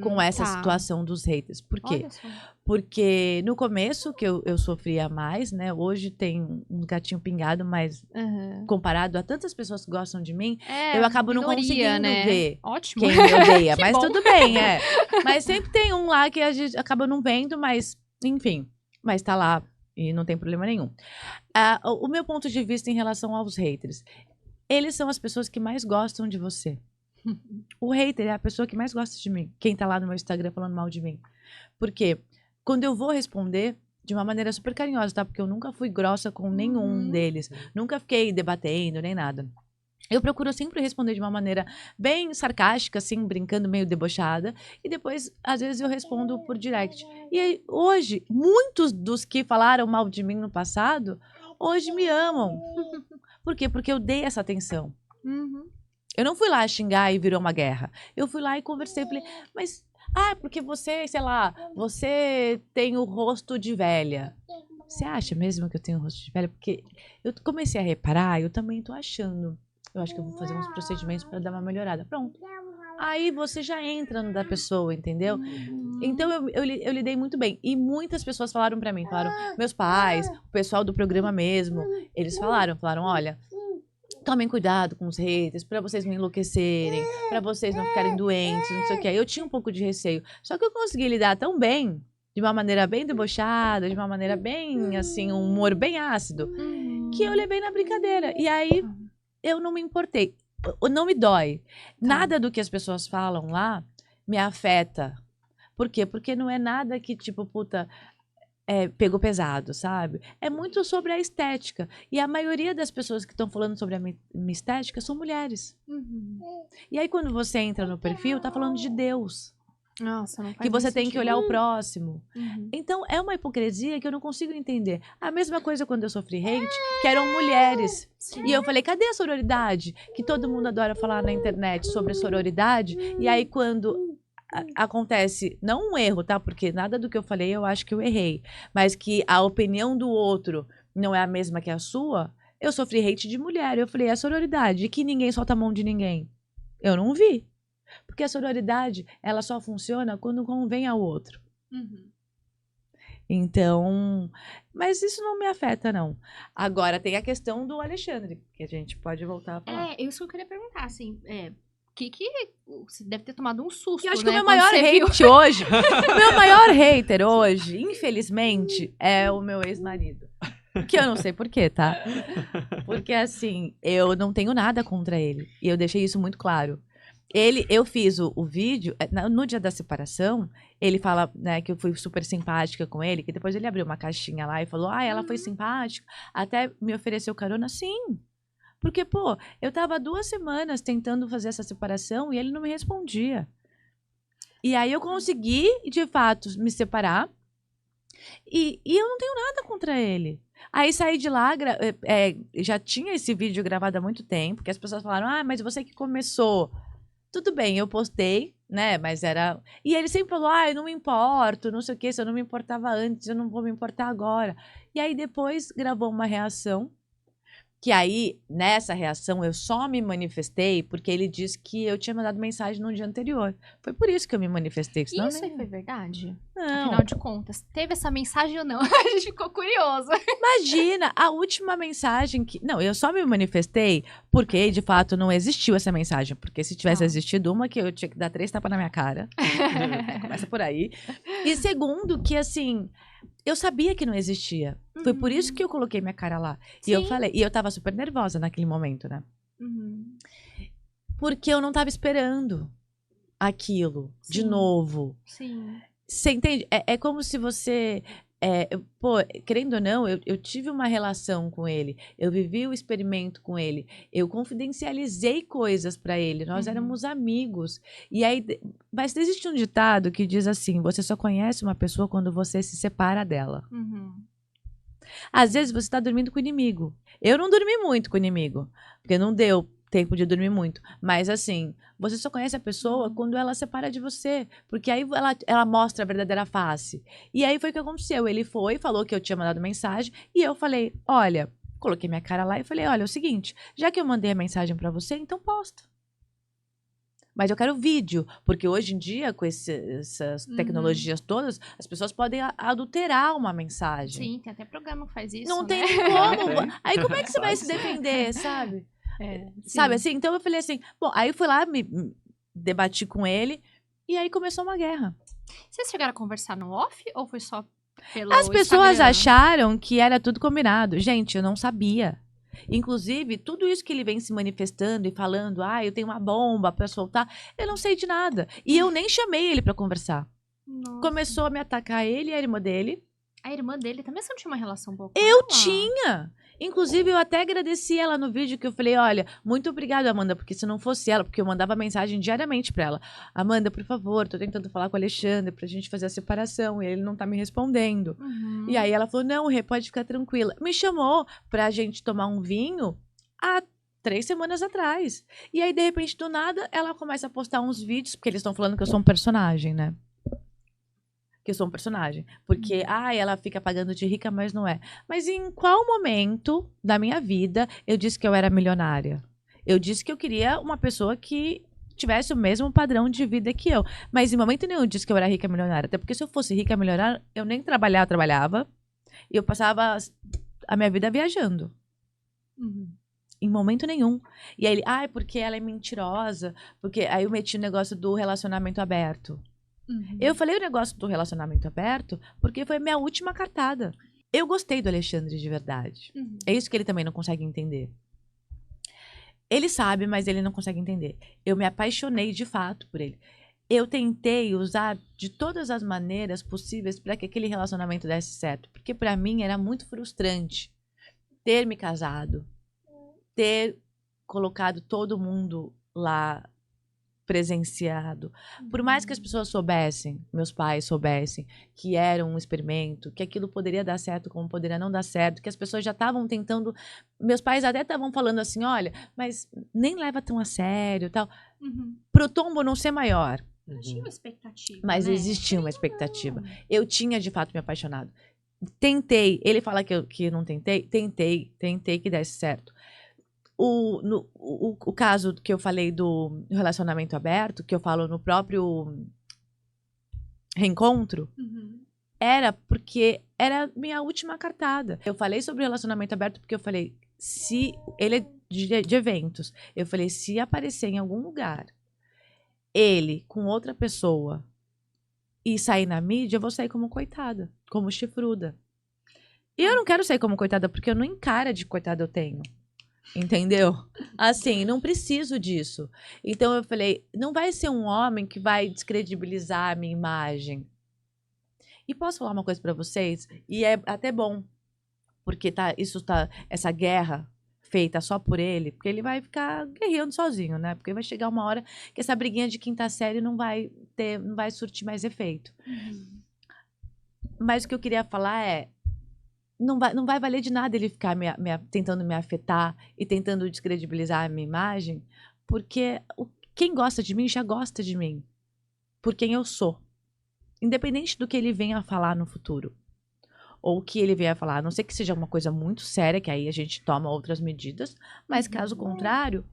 com essa Tá. situação dos haters. Por quê? Olha só. Porque no começo, que eu sofria mais, né? Hoje tem um gatinho pingado, mas Aham. comparado a tantas pessoas que gostam de mim, É, eu acabo não minoria, conseguindo né? ver Ótimo. quem me odeia. Que Mas bom. tudo bem, é. Mas sempre tem um lá que a gente acaba não vendo, mas, enfim. Mas tá lá e não tem problema nenhum. O meu ponto de vista em relação aos haters. Eles são as pessoas que mais gostam de você. O hater é a pessoa que mais gosta de mim. Quem tá lá no meu Instagram falando mal de mim. Por quê? Quando eu vou responder de uma maneira super carinhosa, tá? Porque eu nunca fui grossa com nenhum deles. Nunca fiquei debatendo, nem nada. Eu procuro sempre responder de uma maneira bem sarcástica, assim, brincando, meio debochada. E depois, às vezes, eu respondo por direct. E aí, hoje, muitos dos que falaram mal de mim no passado, hoje me amam. Por quê? Porque eu dei essa atenção. Uhum. Eu não fui lá xingar e virou uma guerra. Eu fui lá e conversei, falei, mas, porque você, sei lá, você tem o rosto de velha. Você acha mesmo que eu tenho o rosto de velha? Porque eu comecei a reparar, eu também tô achando. Eu acho que eu vou fazer uns procedimentos para dar uma melhorada. Pronto. Aí você já entra no da pessoa, entendeu? Então eu lidei muito bem. E muitas pessoas falaram pra mim, falaram, meus pais, o pessoal do programa mesmo, eles falaram, olha, tomem cuidado com os haters, pra vocês não enlouquecerem, pra vocês não ficarem doentes, não sei o que. Aí eu tinha um pouco de receio. Só que eu consegui lidar tão bem, de uma maneira bem debochada, de uma maneira bem, assim, um humor bem ácido, que eu levei na brincadeira. E aí eu não me importei. Não me dói. Nada do que as pessoas falam lá me afeta. Por quê? Porque não é nada que, tipo, puta, pegou pesado, sabe? É muito sobre a estética. E a maioria das pessoas que estão falando sobre a minha estética são mulheres. E aí, quando você entra no perfil, tá falando de Deus. Nossa, não faz Que você nem tem que sentido. olhar o próximo. Uhum. Então, é uma hipocrisia que eu não consigo entender. A mesma coisa quando eu sofri hate, que eram mulheres. Sim. E eu falei, cadê a sororidade? Que todo mundo adora falar na internet sobre sororidade. E aí, quando acontece, não um erro, tá? Porque nada do que eu falei eu acho que eu errei. Mas que a opinião do outro não é a mesma que a sua, eu sofri hate de mulher. Eu falei, é sororidade. E que ninguém solta a mão de ninguém. Eu não vi. Porque a sororidade, ela só funciona quando convém ao outro. Uhum. Então, mas isso não me afeta, não. Agora, tem a questão do Alexandre, que a gente pode voltar a falar. Isso que eu queria perguntar, assim, que você deve ter tomado um susto, Eu acho que né? o meu maior hate hoje, o meu maior hater hoje, infelizmente, é o meu ex-marido. Que eu não sei por quê, tá? Porque, assim, eu não tenho nada contra ele. E eu deixei isso muito claro. Eu fiz o vídeo, no dia da separação, ele fala, né, que eu fui super simpática com ele, que depois ele abriu uma caixinha lá e falou, ela foi simpática, até me ofereceu carona, sim. Porque, pô, eu tava 2 semanas tentando fazer essa separação e ele não me respondia. E aí eu consegui, de fato, me separar e eu não tenho nada contra ele. Aí saí de lá, já tinha esse vídeo gravado há muito tempo, que as pessoas falaram, mas você que começou. Tudo bem, eu postei, né, mas era... E ele sempre falou, eu não me importo, não sei o quê, se eu não me importava antes, eu não vou me importar agora. E aí depois gravou uma reação, que aí, nessa reação, eu só me manifestei porque ele disse que eu tinha mandado mensagem no dia anterior. Foi por isso que eu me manifestei. Senão Isso aí foi verdade? Não. Afinal de contas, teve essa mensagem ou não? A gente ficou curioso. Imagina, a última mensagem que... Não, eu só me manifestei porque, de fato, não existiu essa mensagem. Porque se tivesse existido uma, que eu tinha que dar 3 tapas na minha cara. Começa por aí. E segundo, que assim... Eu sabia que não existia. Foi por isso que eu coloquei minha cara lá. Sim. E eu falei... E eu tava super nervosa naquele momento, né? Uhum. Porque eu não tava esperando aquilo de Sim. novo. Sim. Você entende? É como se você... querendo ou não, eu tive uma relação com ele. Eu vivi o experimento com ele. Eu confidencializei coisas pra ele. Nós éramos amigos. E aí... Mas existe um ditado que diz assim, você só conhece uma pessoa quando você se separa dela. Uhum. Às vezes você tá dormindo com o inimigo. Eu não dormi muito com o inimigo. Porque não deu tempo de dormir muito. Mas assim, você só conhece a pessoa quando ela separa de você. Porque aí ela mostra a verdadeira face. E aí foi o que aconteceu. Ele foi, falou que eu tinha mandado mensagem. E eu falei, olha, coloquei minha cara lá e falei, olha, é o seguinte, já que eu mandei a mensagem pra você, então posta. Mas eu quero vídeo, porque hoje em dia, com essas tecnologias todas, as pessoas podem adulterar uma mensagem. Sim, tem até programa que faz isso, Não né? tem nem como. Aí como é que você vai Pode se ser. defender, sabe? Sim. Sabe assim? Então eu falei assim, bom, aí eu fui lá, me debati com ele, e aí começou uma guerra. Vocês chegaram a conversar no off ou foi só pelo As pessoas Instagram? acharam que era tudo combinado. Gente, eu não sabia. Inclusive, tudo isso que ele vem se manifestando e falando, eu tenho uma bomba pra soltar, eu não sei de nada. E eu nem chamei ele pra conversar. Nossa. Começou a me atacar ele e a irmã dele. A irmã dele também, você não tinha uma relação boa com Eu ela? tinha! Inclusive, eu até agradeci ela no vídeo que eu falei, olha, muito obrigada, Amanda, porque se não fosse ela, porque eu mandava mensagem diariamente pra ela. Amanda, por favor, tô tentando falar com o Alexandre pra gente fazer a separação e ele não tá me respondendo. Uhum. E aí ela falou, não, Rê, pode ficar tranquila. Me chamou pra gente tomar um vinho há 3 semanas atrás. E aí, de repente, do nada, ela começa a postar uns vídeos, porque eles estão falando que eu sou um personagem, né? Que eu sou um personagem. Porque, ela fica pagando de rica, mas não é. Mas em qual momento da minha vida eu disse que eu era milionária? Eu disse que eu queria uma pessoa que tivesse o mesmo padrão de vida que eu. Mas em momento nenhum eu disse que eu era rica milionária. Até porque se eu fosse rica milionária, eu nem trabalhava. E eu passava a minha vida viajando. Uhum. Em momento nenhum. E aí ele, porque ela é mentirosa. Porque aí eu meti o negócio do relacionamento aberto. Uhum. Eu falei o negócio do relacionamento aberto porque foi minha última cartada. Eu gostei do Alexandre de verdade. Uhum. É isso que ele também não consegue entender. Ele sabe, mas ele não consegue entender. Eu me apaixonei de fato por ele. Eu tentei usar de todas as maneiras possíveis para que aquele relacionamento desse certo. Porque para mim era muito frustrante ter me casado, ter colocado todo mundo lá presenciado. Por mais que as pessoas soubessem, meus pais soubessem, que era um experimento, que aquilo poderia dar certo, como poderia não dar certo, que as pessoas já estavam tentando, meus pais até estavam falando assim, olha, mas nem leva tão a sério, tal, Uhum. pro tombo não ser maior. Tinha uma expectativa, Mas né? existia uma expectativa. Eu tinha, de fato, me apaixonado. Tentei, ele fala que eu não tentei que desse certo. O caso que eu falei do relacionamento aberto, que eu falo no próprio reencontro, Uhum. era porque era minha última cartada. Eu falei sobre relacionamento aberto porque eu falei, se ele é de eventos, eu falei, se aparecer em algum lugar ele com outra pessoa e sair na mídia, eu vou sair como coitada, como chifruda. E eu não quero sair como coitada porque eu nem cara de coitada eu tenho. Entendeu? Assim, não preciso disso. Então eu falei, não vai ser um homem que vai descredibilizar a minha imagem. E posso falar uma coisa pra vocês? E é até bom, porque essa guerra feita só por ele, porque ele vai ficar guerreando sozinho, né? Porque vai chegar uma hora que essa briguinha de quinta série não vai surtir mais efeito. Uhum. Mas o que eu queria falar é, não vai valer de nada ele ficar tentando me afetar e tentando descredibilizar a minha imagem, porque quem gosta de mim já gosta de mim, por quem eu sou. Independente do que ele venha a falar no futuro. Ou o que ele venha a falar, a não ser que seja uma coisa muito séria, que aí a gente toma outras medidas, mas caso contrário,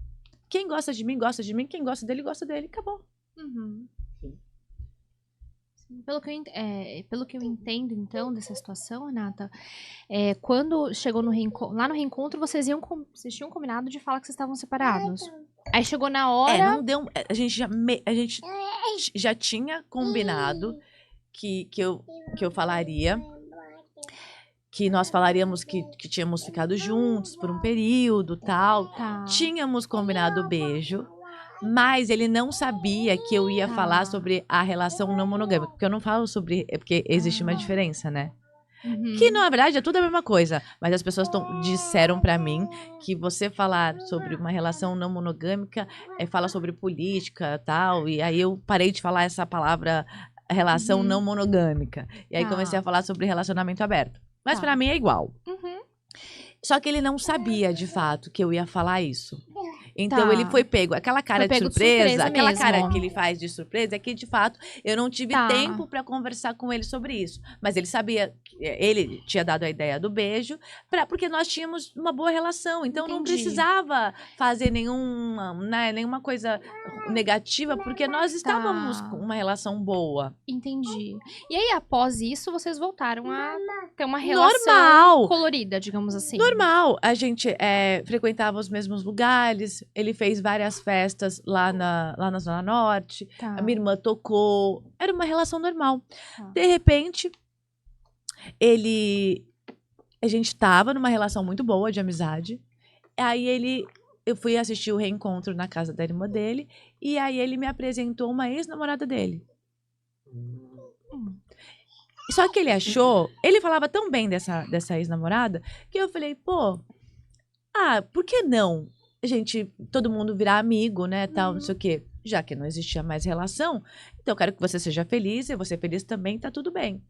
quem gosta de mim, quem gosta dele, acabou. Uhum. Pelo que eu entendo, então, dessa situação, Renata, quando chegou lá no reencontro, vocês tinham combinado de falar que vocês estavam separados. Aí chegou na hora... Não deu... A gente já tinha combinado que eu falaria, que nós falaríamos que tínhamos ficado juntos por um período, tal. Tá. Tínhamos combinado o beijo. Mas ele não sabia que eu ia falar sobre a relação não monogâmica. Porque eu não falo sobre... Porque existe uma diferença, né? Uhum. Que, na verdade, é tudo a mesma coisa. Mas as pessoas disseram pra mim que você falar sobre uma relação não monogâmica fala sobre política e tal. E aí eu parei de falar essa palavra relação não monogâmica. E aí comecei a falar sobre relacionamento aberto. Mas pra mim é igual. Uhum. Só que ele não sabia, de fato, que eu ia falar isso. Então Tá. ele foi pego. Aquela cara Foi de pego de surpresa, surpresa aquela mesmo. cara que ele faz de surpresa, é que de fato eu não tive Tá. tempo pra conversar com ele sobre isso. Mas ele sabia, ele tinha dado a ideia do beijo, porque nós tínhamos uma boa relação. Então não Entendi. precisava fazer nenhuma coisa negativa, porque nós estávamos com uma relação boa. Entendi. E aí, após isso, vocês voltaram a ter uma relação Normal. colorida, digamos assim. Normal, a gente frequentava os mesmos lugares, ele fez várias festas lá na Zona Norte, Tá. a minha irmã tocou, era uma relação normal. Tá. De repente, a gente tava numa relação muito boa de amizade, aí eu fui assistir o reencontro na casa da irmã dele, e aí ele me apresentou uma ex-namorada dele. Só que ele falava tão bem dessa ex-namorada, que eu falei, pô, por que não todo mundo virar amigo, né, tal, não sei o quê. Já que não existia mais relação, então eu quero que você seja feliz, e você feliz também, tá tudo bem.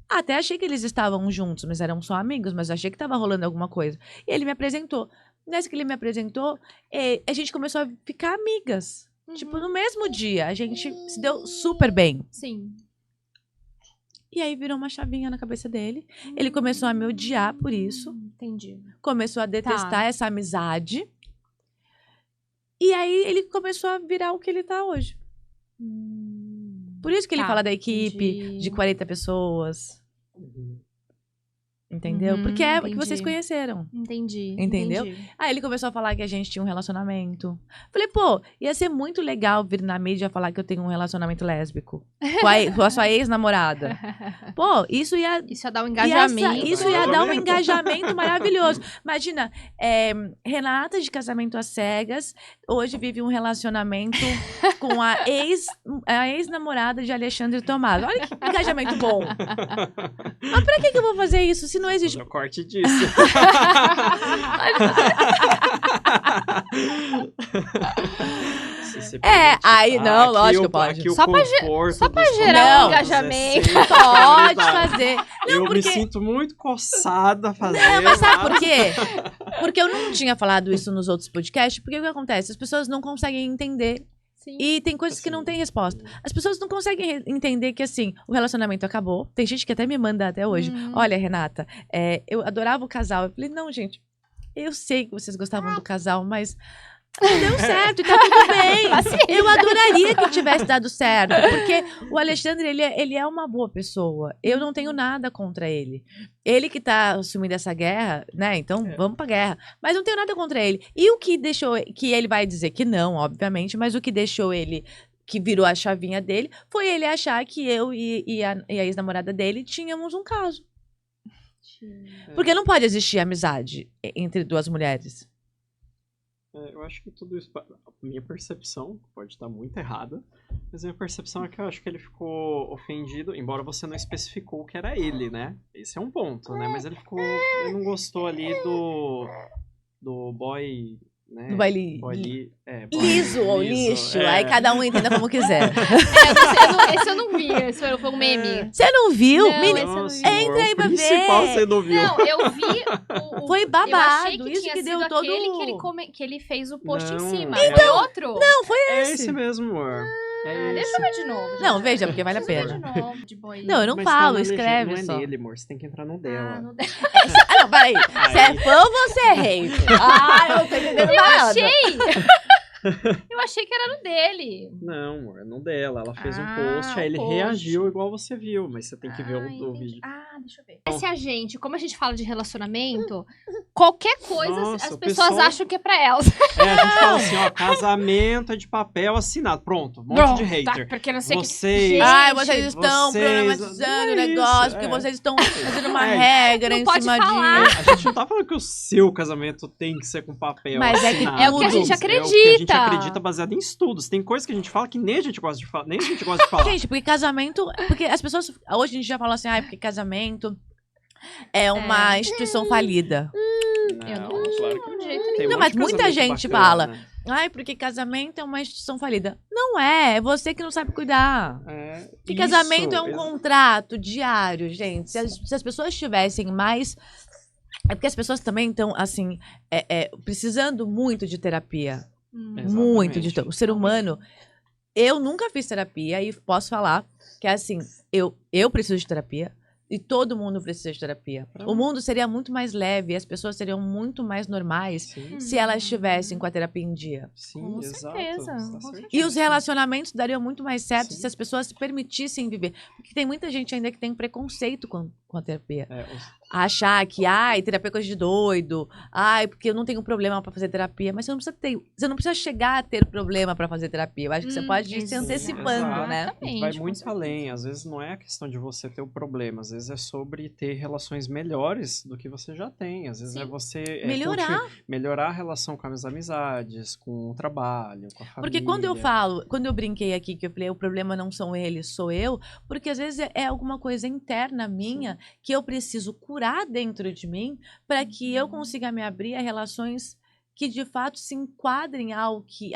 Até achei que eles estavam juntos, mas eram só amigos, mas eu achei que tava rolando alguma coisa. E ele me apresentou. Nessa que ele me apresentou, a gente começou a ficar amigas. Tipo, no mesmo dia, a gente se deu super bem. Sim. E aí virou uma chavinha na cabeça dele. Ele começou a me odiar por isso. Entendi. Começou a detestar essa amizade. E aí ele começou a virar o que ele tá hoje. Por isso que ele fala da equipe entendi. de 40 pessoas. Entendeu? Uhum, Porque é o que entendi. vocês conheceram. Entendi. Entendeu? Entendi. Aí ele começou a falar que a gente tinha um relacionamento. Falei, pô, ia ser muito legal vir na mídia falar que eu tenho um relacionamento lésbico com a sua ex-namorada. Pô, isso ia Isso ia dar um engajamento. Isso ia dar um engajamento maravilhoso. Imagina, Renata de Casamento às Cegas, hoje vive um relacionamento com a ex-namorada de Alexandre Tomás. Olha que engajamento bom. Mas pra que eu vou fazer isso se não existe? Fazer o corte disso. Aí não, lógico que pode. Só pra gerar um engajamento. Pode fazer. Não, Eu porque... me sinto muito coçada a fazer. Não, mas sabe por quê? Porque eu não tinha falado isso nos outros podcasts, porque o que acontece? As pessoas não conseguem entender. Sim. E tem coisas que não têm resposta. As pessoas não conseguem entender que, assim, o relacionamento acabou. Tem gente que até me manda até hoje. Olha, Renata, eu adorava o casal. Eu falei, não, gente, eu sei que vocês gostavam do casal, mas não deu certo e tá tudo bem. Eu adoraria que tivesse dado certo, porque o Alexandre, ele é uma boa pessoa. Eu não tenho nada contra ele. Ele que tá assumindo essa guerra, né? Então, vamos pra guerra. Mas não tenho nada contra ele. E o que deixou, que ele vai dizer que não, obviamente, mas o que deixou ele, que virou a chavinha dele, foi ele achar que eu e a ex-namorada dele tínhamos um caso. Porque não pode existir amizade entre duas mulheres. Eu acho que tudo isso, a minha percepção, pode estar muito errada, mas a minha percepção é que eu acho que ele ficou ofendido, embora você não especificou que era ele, né? Esse é um ponto, né? Mas ele não gostou ali do boy, né? Do baile liso ou lixo, aí cada um entenda como quiser. Esse eu não vi, esse foi um meme. Você não viu? Não, Menina, esse eu não vi. entra aí pra ver. Principal você não viu. Não, eu vi Foi eu babado, achei que isso tinha que deu sido todo... aquele que ele fez o post em Não, cima. é- Foi outro? Não, foi É esse. esse mesmo, amor. É Deixa esse. eu ver de novo. gente. Não, veja, porque vale a Preciso ver pena. de novo, de boy. Não, eu não Mas falo, tá na legenda, escreve não só. é nele, amor. Você tem que entrar no dela. Ah, não Não, peraí. Você é fã ou você é hater? Eu não tô entendendo nada. Eu achei que era no dele. Não, amor, não dela. Ela fez um Ah, post, aí um ele post. reagiu igual você viu, mas você tem que ver o entendi. vídeo. Deixa eu ver. Se a gente, como a gente fala de relacionamento, qualquer coisa Nossa, as o pessoas pessoal- acham que é pra elas. A gente fala assim, ó, casamento é de papel assinado. Pronto, um monte de hater. Porque não sei Vocês- que... Ai, vocês estão vocês- problematizando o não é negócio, isso, porque é. vocês estão fazendo uma É. regra Não em pode cima falar. disso. A gente não tá falando que o seu casamento tem que ser com papel Mas é que assinado. é o que a gente É o que a gente acredita. acredita baseado em estudos. Tem coisas que a gente fala que nem a gente gosta de falar. Nem a gente gosta de falar. Gente, porque casamento... Porque as pessoas... Hoje a gente já fala assim, porque casamento é uma instituição falida. Eu não claro acho que de jeito Tem nenhum. Não, um mas monte de muita casamento gente bacana, fala. né? Ai, porque casamento é uma instituição falida. Não é você que não sabe cuidar. Que casamento é um isso, contrato diário, gente. Se as pessoas tivessem mais É porque as pessoas também estão, assim, precisando muito de terapia. Exatamente. Muito de terapia. O ser humano... Eu nunca fiz terapia e posso falar que, assim, eu preciso de terapia e todo mundo precisa de terapia. O mundo seria muito mais leve, as pessoas seriam muito mais normais Sim, se elas estivessem com a terapia em dia. sim, Com exato. certeza, Tá com certíssimo. certeza. E os relacionamentos dariam muito mais certo Sim. se as pessoas se permitissem viver. Porque tem muita gente ainda que tem preconceito com a terapia. Achar que, terapia é coisa de doido. Porque eu não tenho problema pra fazer terapia. Mas você não precisa chegar a ter problema pra fazer terapia. Eu acho que você pode ir se exato. antecipando, né? Exatamente, Vai com muito certeza. além. Às vezes não é a questão de você ter o problema. Às vezes é sobre ter relações melhores do que você já tem. Às vezes Sim. é você melhorar a relação com as amizades, com o trabalho, com a família. Porque quando eu brinquei aqui, que eu falei, o problema não são eles, sou eu, porque às vezes é alguma coisa interna minha que eu preciso curar dentro de mim para que eu consiga me abrir a relações que de fato se enquadrem ao que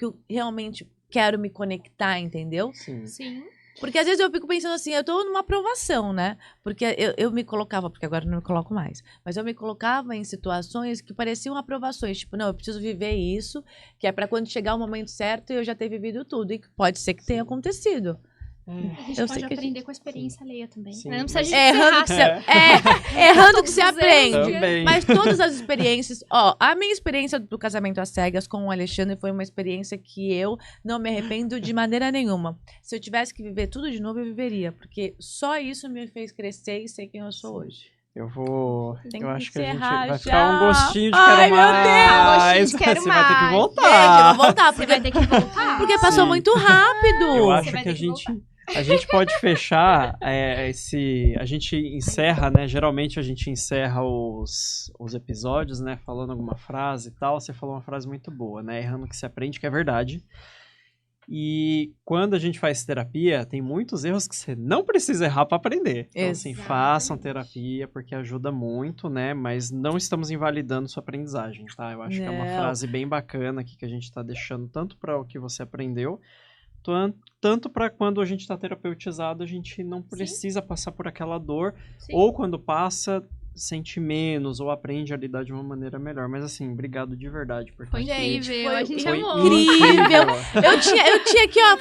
eu realmente quero me conectar, entendeu? Sim. Sim. Porque às vezes eu fico pensando assim, eu tô numa aprovação, né? Porque eu me colocava, porque agora eu não me coloco mais, mas eu me colocava em situações que pareciam aprovações. Tipo, não, eu preciso viver isso, que é pra quando chegar o momento certo eu já ter vivido tudo. E pode ser que tenha acontecido. A gente Eu pode sei que a aprender com a experiência alheia também. Sim, Né? Não precisa a mas- gente Errando que errar. você, errando que você Todos os aprende. Também. Mas todas as experiências... a minha experiência do casamento às cegas com o Alexandre foi uma experiência que eu não me arrependo de maneira nenhuma. Se eu tivesse que viver tudo de novo, eu viveria. Porque só isso me fez crescer e ser quem eu sou hoje. Eu Tem eu que acho que a gente encerrar vai já. ficar um gostinho de Ai, quero meu mais. Deus! Gostinho de quero Você vai ter que mais. voltar. Gente, eu vou voltar, Você porque, vai ter que voltar. porque passou Sim. muito rápido. Eu Você acho vai que ter que a gente pode fechar a gente encerra, né? Geralmente a gente encerra os episódios, né? Falando alguma frase e tal. Você falou uma frase muito boa, né? Errando que se aprende, que é verdade. E quando a gente faz terapia, tem muitos erros que você não precisa errar para aprender. Então, assim, Exatamente. façam terapia, porque ajuda muito, né? Mas não estamos invalidando sua aprendizagem, tá? Eu acho que é uma Não. frase bem bacana aqui que a gente está deixando tanto para o que você aprendeu, tanto para quando a gente está terapeutizado, a gente não precisa passar por aquela dor, Sim. ou quando passa, sente menos, ou aprende a lidar de uma maneira melhor. Mas assim, obrigado de verdade por estar Foi aqui. incrível, a gente Foi amou. incrível. Eu tinha aqui, ó,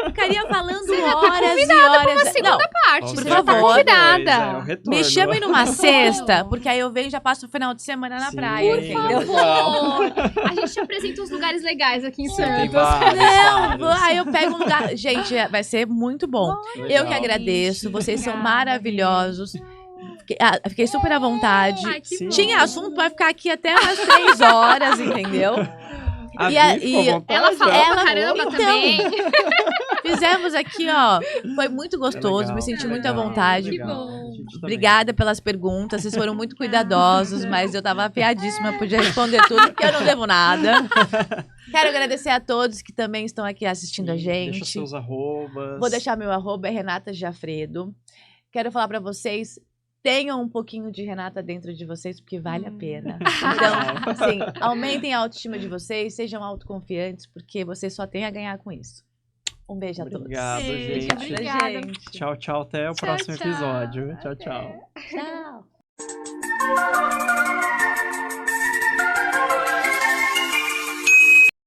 ficaria falando horas e horas. Não, Parte, Por você já tá favor. convidada. o retorno. me chamem numa sexta, porque aí eu venho e já passo o final de semana na Sim, praia, por entendeu? Por favor. A gente te apresenta uns lugares legais aqui em Tem Santos. vários, Não, vários. aí eu pego um lugar. Gente, vai ser muito bom. Eu que Legal. agradeço, vocês são Obrigada, maravilhosos. Fiquei super à vontade. Ai, que Sim. bom. Tinha assunto pra ficar aqui até umas 3 horas, entendeu? A E a- Bi ficou à e vontade, Ela falou ó. pra caramba então, também. Fizemos aqui, ó. Foi muito gostoso, Legal, me senti muito à legal, vontade. Que legal. bom. A gente também. Obrigada pelas perguntas, vocês foram muito cuidadosos, mas eu tava afiadíssima, podia responder tudo, porque eu não devo nada. Quero agradecer a todos que também estão aqui assistindo a Deixa gente. seus arrobas. Vou deixar meu arroba, é Renata Giafredo. Quero falar pra vocês, tenham um pouquinho de Renata dentro de vocês, porque vale a pena. Então, assim, aumentem a autoestima de vocês, sejam autoconfiantes, porque vocês só têm a ganhar com isso. Um beijo a todos. Obrigado, Beijo, gente. obrigada. Gente. Tchau, tchau. Até o Tchau, próximo tchau. episódio. Tchau, tchau. Tchau.